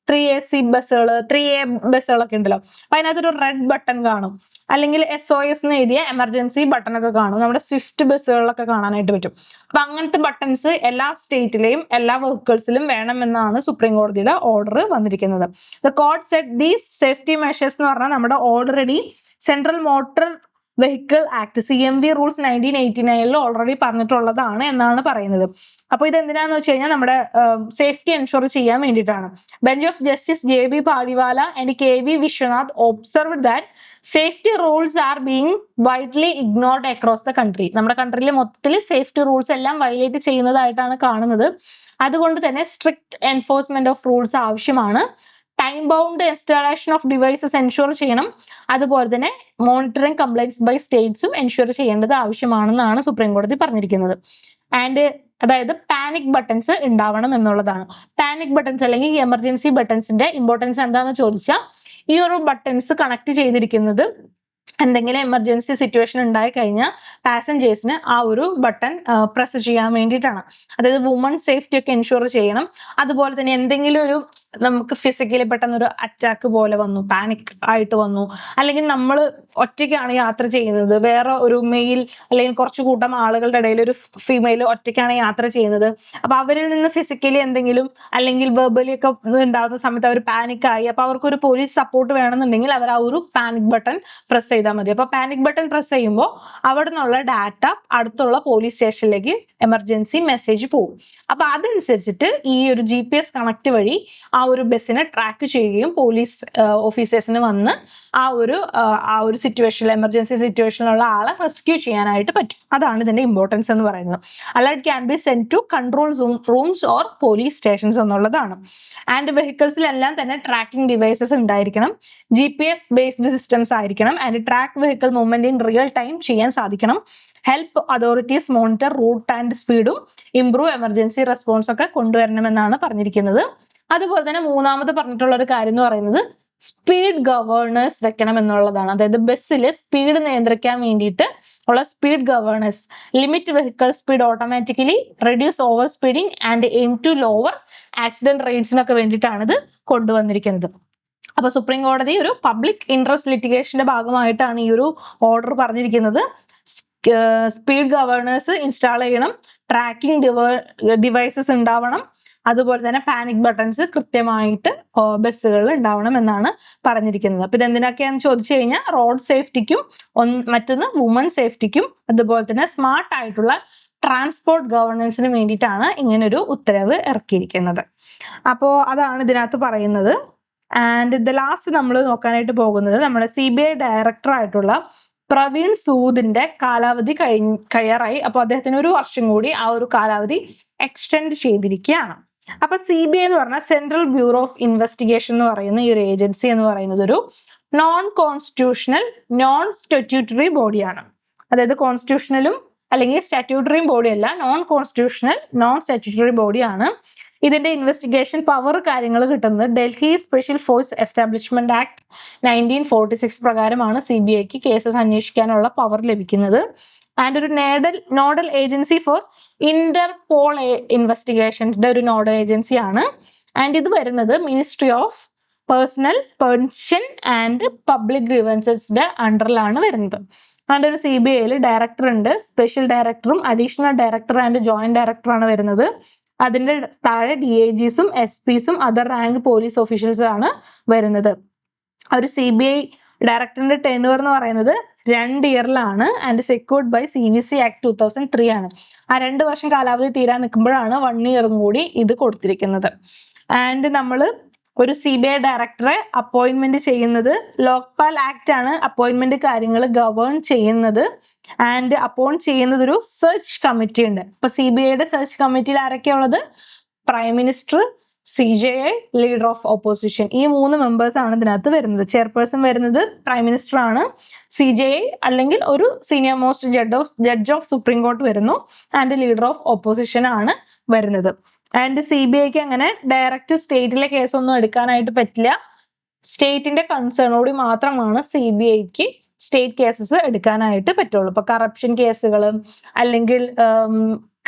A: 3AC ബസ്സുകൾ, 3A ബസ്സുകളൊക്കെ ഉണ്ടല്ലോ. അപ്പൊ അതിനകത്തൊരു റെഡ് ബട്ടൺ കാണും, അല്ലെങ്കിൽ SOS എന്ന് എഴുതിയ എമർജൻസി ബട്ടൺ ഒക്കെ കാണും. നമ്മുടെ സ്വിഫ്റ്റ് ബസ്സുകളിലൊക്കെ കാണാനായിട്ട് പറ്റും. അപ്പൊ അങ്ങനത്തെ ബട്ടൺസ് എല്ലാ സ്റ്റേറ്റിലെയും എല്ലാ വെഹിക്കിൾസിലും വേണമെന്നാണ് സുപ്രീം കോടതിയുടെ ഓർഡർ വന്നിരിക്കുന്നത്. The court said these safety measures എന്ന് പറഞ്ഞാൽ നമ്മുടെ already central motor vehicle act CMV rules 1989 already പറഞ്ഞിട്ടുള്ളതാണ് എന്നാണ് പറയുന്നത്. അപ്പൊ ഇത് എന്തിനാന്ന് വെച്ച് കഴിഞ്ഞാൽ നമ്മുടെ സേഫ്റ്റി എൻഷുർ ചെയ്യാൻ വേണ്ടിയിട്ടാണ്. Bench of justice JB Pardiwala and KV Vishwanath observed that safety rules are being widely ignored across the country. നമ്മുടെ കൺട്രിയിൽ മൊത്തത്തിൽ സേഫ്റ്റി റൂൾസ് എല്ലാം വയലേറ്റ് ചെയ്യുന്നതായിട്ടാണ് കാണുന്നത്. അതുകൊണ്ട് തന്നെ സ്ട്രിക്റ്റ് എൻഫോഴ്സ്മെന്റ് ഓഫ് റൂൾസ് ആവശ്യമാണ്. Time bound installation of devices ensure ചെയ്യണം. അതുപോലെ തന്നെ മോണിറ്ററിംഗ് കംപ്ലൈൻസ് ബൈ സ്റ്റേറ്റ്സും എൻഷുർ ചെയ്യേണ്ടത് ആവശ്യമാണെന്നാണ് സുപ്രീം കോടതി പറഞ്ഞിരിക്കുന്നത്. ആൻഡ് അതായത് പാനിക് ബട്ടൺസ് ഉണ്ടാവണം എന്നുള്ളതാണ്. പാനിക് ബട്ടൺസ് അല്ലെങ്കിൽ എമർജൻസി ബട്ടൺസിന്റെ ഇമ്പോർട്ടൻസ് എന്താണെന്ന് ചോദിച്ചാൽ, ഈ ഒരു ബട്ടൺസ് കണക്ട് ചെയ്തിരിക്കുന്നത് എന്തെങ്കിലും എമർജൻസി സിറ്റുവേഷൻ ഉണ്ടായി കഴിഞ്ഞാൽ പാസഞ്ചേഴ്സിന് ആ ഒരു ബട്ടൺ പ്രസ് ചെയ്യാൻ വേണ്ടിയിട്ടാണ്. അതായത് വുമൺ സേഫ്റ്റി ഒക്കെ എൻഷുർ ചെയ്യണം. അതുപോലെ തന്നെ എന്തെങ്കിലും ഒരു നമുക്ക് ഫിസിക്കലി പെട്ടെന്നൊരു അറ്റാക്ക് പോലെ വന്നു, പാനിക് ആയിട്ട് വന്നു, അല്ലെങ്കിൽ നമ്മൾ ഒറ്റയ്ക്കാണ് യാത്ര ചെയ്യുന്നത്, വേറെ ഒരു മെയിൽ അല്ലെങ്കിൽ കുറച്ചു കൂട്ടം ആളുകളുടെ ഇടയിൽ ഒരു ഫീമെയിൽ ഒറ്റയ്ക്കാണ് യാത്ര ചെയ്യുന്നത്. അപ്പൊ അവരിൽ നിന്ന് ഫിസിക്കലി എന്തെങ്കിലും അല്ലെങ്കിൽ വെർബലി ഒക്കെ ഉണ്ടാകുന്ന സമയത്ത് അവർ പാനിക്കായി, അപ്പൊ അവർക്ക് ഒരു പോലീസ് സപ്പോർട്ട് വേണമെന്നുണ്ടെങ്കിൽ അവർ ആ ഒരു പാനിക് ബട്ടൺ പ്രസ് ചെയ്താൽ മതി. അപ്പൊ പാനിക് ബട്ടൺ പ്രസ് ചെയ്യുമ്പോൾ അവിടെ നിന്നുള്ള ഡാറ്റ അടുത്തുള്ള പോലീസ് സ്റ്റേഷനിലേക്ക് എമർജൻസി മെസ്സേജ് പോകും. അപ്പൊ അതനുസരിച്ചിട്ട് ഈ ഒരു GPS കണക്ട് വഴി ആ ഒരു ബസ്സിനെ ട്രാക്ക് ചെയ്യുകയും പോലീസ് ഓഫീസേഴ്സിന് വന്ന് ആ ഒരു സിറ്റുവേഷനിൽ, എമർജൻസി സിറ്റുവേഷനിലുള്ള ആളെ റെസ്ക്യൂ ചെയ്യാനായിട്ട് പറ്റും. അതാണ് ഇതിന്റെ ഇമ്പോർട്ടൻസ് എന്ന് പറയുന്നത്. Alert can be send to control rooms or police stations എന്നുള്ളതാണ്. ആൻഡ് വെഹിക്കിൾസിലെല്ലാം തന്നെ ട്രാക്കിംഗ് ഡിവൈസസ് ഉണ്ടായിരിക്കണം, GPS ബേസ്ഡ് സിസ്റ്റംസ് ആയിരിക്കണം, and track vehicle movement in real time ചെയ്യാൻ സാധിക്കണം, help authorities monitor route and സ്പീഡും ഇംപ്രൂവ് എമർജൻസി റെസ്പോൺസ് ഒക്കെ കൊണ്ടുവരണമെന്നാണ് പറഞ്ഞിരിക്കുന്നത്. അതുപോലെ തന്നെ മൂന്നാമത് പറഞ്ഞിട്ടുള്ള ഒരു കാര്യം എന്ന് പറയുന്നത് സ്പീഡ് ഗവേണേഴ്സ് വെക്കണം എന്നുള്ളതാണ്. അതായത് ബസ്സിൽ സ്പീഡ് നിയന്ത്രിക്കാൻ വേണ്ടിയിട്ട് ഉള്ള speed governors, limit vehicle speed automatically, reduce over speeding and aim to lower accident റേറ്റ്സിനൊക്കെ വേണ്ടിയിട്ടാണ് ഇത് കൊണ്ടുവന്നിരിക്കുന്നത്. അപ്പൊ സുപ്രീം കോടതി ഒരു പബ്ലിക് ഇൻട്രസ്റ്റ് ലിറ്റിഗേഷന്റെ ഭാഗമായിട്ടാണ് ഈ ഒരു ഓർഡർ പറഞ്ഞിരിക്കുന്നത്. സ്പീഡ് ഗവേണേഴ്സ് ഇൻസ്റ്റാൾ ചെയ്യണം, ട്രാക്കിംഗ് ഡിവൈസസ് ഉണ്ടാവണം, അതുപോലെ തന്നെ പാനിക് ബട്ടൺസ് കൃത്യമായിട്ട് ബസ്സുകളിൽ ഉണ്ടാവണം എന്നാണ് പറഞ്ഞിരിക്കുന്നത്. അപ്പൊ ഇതെന്തിനൊക്കെയാന്ന് ചോദിച്ചു കഴിഞ്ഞാൽ റോഡ് സേഫ്റ്റിക്കും മറ്റൊന്ന് വുമൺ സേഫ്റ്റിക്കും അതുപോലെ തന്നെ സ്മാർട്ട് ആയിട്ടുള്ള ട്രാൻസ്പോർട്ട് ഗവേണൻസിന് വേണ്ടിയിട്ടാണ് ഇങ്ങനൊരു ഉത്തരവ് ഇറക്കിയിരിക്കുന്നത്. അപ്പോൾ അതാണ് ഇതിനകത്ത് പറയുന്നത്. ആൻഡ് ദ ലാസ്റ്റ് നമ്മൾ നോക്കാനായിട്ട് പോകുന്നത് നമ്മുടെ CBI ഡയറക്ടർ ആയിട്ടുള്ള പ്രവീൺ സൂദിന്റെ കാലാവധി കഴിയാറായി. അപ്പൊ അദ്ദേഹത്തിന് ഒരു വർഷം കൂടി ആ ഒരു കാലാവധി എക്സ്റ്റെൻഡ് ചെയ്തിരിക്കുകയാണ്. അപ്പൊ CBI എന്ന് പറഞ്ഞാൽ സെൻട്രൽ ബ്യൂറോ ഓഫ് ഇൻവെസ്റ്റിഗേഷൻ എന്ന് പറയുന്ന ഈ ഒരു ഏജൻസി എന്ന് പറയുന്നത് ഒരു നോൺ കോൺസ്റ്റിറ്റ്യൂഷണൽ നോൺ സ്റ്റാറ്റ്യൂട്ടറി ബോഡിയാണ്. അതായത് കോൺസ്റ്റിറ്റ്യൂഷണലും അല്ലെങ്കിൽ സ്റ്റാറ്റ്യൂട്ടറിയും ബോഡി അല്ല, നോൺ കോൺസ്റ്റിറ്റ്യൂഷണൽ നോൺ സ്റ്റാറ്റ്യൂട്ടറി ബോഡിയാണ്. ഇതിന്റെ ഇൻവെസ്റ്റിഗേഷൻ പവർ കാര്യങ്ങൾ കിട്ടുന്നത് Delhi special force establishment act 1946 പ്രകാരമാണ് CBIക്ക് കേസസ് അന്വേഷിക്കാനുള്ള പവർ ലഭിക്കുന്നത്. ആൻഡ് ഒരു നോഡൽ ഏജൻസി ഫോർ ഇന്റർപോൾ ഇൻവെസ്റ്റിഗേഷൻസിന്റെ ഒരു നോഡൽ ഏജൻസിയാണ്. ആൻഡ് ഇത് വരുന്നത് ministry of personnel pension and public ഗ്രീവൻസസിന്റെ അണ്ടറിലാണ് വരുന്നത്. അതിന്റെ ഒരു CBIയിൽ ഡയറക്ടർ ഉണ്ട്, സ്പെഷ്യൽ ഡയറക്ടറും അഡീഷണൽ ഡയറക്ടർ ആൻഡ് ജോയിന്റ് ഡയറക്ടറാണ് വരുന്നത്. അതിന്റെ താഴെ DIGസും SPസും അതർ റാങ്ക് പോലീസ് ഓഫീഷ്യൽസ് ആണ് വരുന്നത്. ഒരു CBI ഡയറക്ടറിന്റെ ടെന്യൂർ എന്ന് പറയുന്നത് 2 ഇയറിലാണ് and secured by CVC act 2003 ആണ്. ആ 2 വർഷം കാലാവധി തീരാൻ നിൽക്കുമ്പോഴാണ് 1 ഇയറും കൂടി ഇത് കൊടുത്തിരിക്കുന്നത്. ആൻഡ് നമ്മൾ ഒരു CBI ഡയറക്ടറെ അപ്പോയിന്റ്മെന്റ് ചെയ്യുന്നത് ലോക്പാൽ ആക്ട് ആണ് അപ്പോയിന്റ്മെന്റ് കാര്യങ്ങൾ ഗവേൺ ചെയ്യുന്നത്. ആൻഡ് അപ്പോയിന്റ് ചെയ്യുന്നത് ഒരു സെർച്ച് കമ്മിറ്റി ഉണ്ട്. ഇപ്പൊ CBIയുടെ സെർച്ച് കമ്മിറ്റിയിൽ ആരൊക്കെയാ ഉള്ളത്? Prime minister, CJI, leader of opposition, ഈ 3 മെമ്പേഴ്സ് ആണ് ഇതിനകത്ത് വരുന്നത്. ചെയർപേഴ്സൺ വരുന്നത് പ്രൈം മിനിസ്റ്റർ ആണ്, CJI അല്ലെങ്കിൽ ഒരു senior most judge of supreme court വരുന്നു, ആൻഡ് ലീഡർ ഓഫ് ഓപ്പോസിഷൻ ആണ് വരുന്നത്. ആൻഡ് CBIക്ക് അങ്ങനെ ഡയറക്റ്റ് സ്റ്റേറ്റിലെ കേസൊന്നും എടുക്കാനായിട്ട് പറ്റില്ല. സ്റ്റേറ്റിന്റെ കൺസേണോടി മാത്രമാണ് CBIക്ക് സ്റ്റേറ്റ് കേസസ് എടുക്കാനായിട്ട് പറ്റുള്ളൂ. ഇപ്പൊ കറപ്ഷൻ കേസുകൾ അല്ലെങ്കിൽ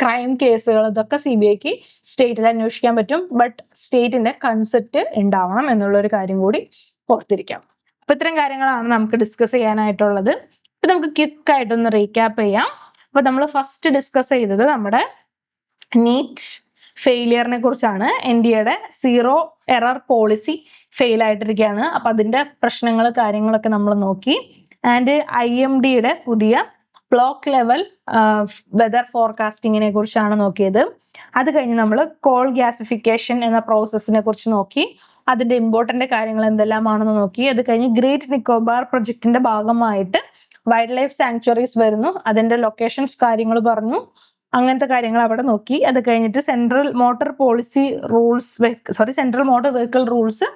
A: ക്രൈം കേസുകൾ ഇതൊക്കെ CBIക്ക് സ്റ്റേറ്റിൽ അന്വേഷിക്കാൻ പറ്റും. ബട്ട് സ്റ്റേറ്റിന്റെ കൺസെപ്റ്റ് ഉണ്ടാവണം എന്നുള്ള ഒരു കാര്യം കൂടി ഓർത്തിരിക്കാം. അപ്പൊ ഇത്തരം കാര്യങ്ങളാണ് നമുക്ക് ഡിസ്കസ് ചെയ്യാനായിട്ടുള്ളത്. അപ്പൊ നമുക്ക് ക്വിക്ക് ആയിട്ടൊന്ന് റീക്യാപ്പ് ചെയ്യാം. അപ്പൊ നമ്മൾ ഫസ്റ്റ് ഡിസ്കസ് ചെയ്തത് നമ്മുടെ നീറ്റ് ഫെയിലിയറിനെ കുറിച്ചാണ്. NDAയുടെ 0 എറർ പോളിസി ഫെയിൽ ആയിട്ടിരിക്കുകയാണ്. അപ്പൊ അതിന്റെ പ്രശ്നങ്ങൾ കാര്യങ്ങളൊക്കെ നമ്മൾ നോക്കി. ആൻഡ് IMDയുടെ പുതിയ ബ്ലോക്ക് ലെവൽ വെതർ ഫോർകാസ്റ്റിങ്ങിനെ കുറിച്ചാണ് നോക്കിയത്. അത് കഴിഞ്ഞ് നമ്മൾ കോൾ ഗ്യാസിഫിക്കേഷൻ എന്ന പ്രോസസ്സിനെ കുറിച്ച് നോക്കി, അതിന്റെ ഇമ്പോർട്ടന്റ് കാര്യങ്ങൾ എന്തെല്ലാമാണെന്ന് നോക്കി. അത് കഴിഞ്ഞ് ഗ്രേറ്റ് നിക്കോബാർ പ്രൊജക്ടിന്റെ ഭാഗമായിട്ട് വൈൽഡ് ലൈഫ് സാങ്ച്വറീസ് വരുന്നു, അതിന്റെ ലൊക്കേഷൻസ് കാര്യങ്ങൾ പറഞ്ഞു, അങ്ങനത്തെ കാര്യങ്ങൾ അവിടെ നോക്കി. അത് കഴിഞ്ഞിട്ട് central motor vehicle rules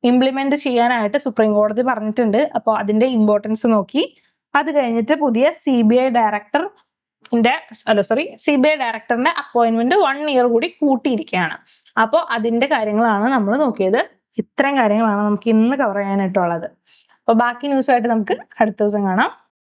A: implement ചെയ്യാനായിട്ട് സുപ്രീം കോടതി പറഞ്ഞിട്ടുണ്ട്. അപ്പോൾ അതിന്റെ ഇമ്പോർട്ടൻസ് നോക്കി. അത് കഴിഞ്ഞിട്ട് പുതിയ CBI ഡയറക്ടറിന്റെ അപ്പോയിന്റ്മെന്റ് 1 ഇയർ കൂടി കൂട്ടിയിരിക്കുകയാണ്. അപ്പോൾ അതിന്റെ കാര്യങ്ങളാണ് നമ്മൾ നോക്കിയത്. ഇത്രയും കാര്യങ്ങളാണ് നമുക്ക് ഇന്ന് കവർ ചെയ്യാനായിട്ടുള്ളത്. അപ്പോൾ ബാക്കി ന്യൂസുമായിട്ട് നമുക്ക് അടുത്ത ദിവസം കാണാം.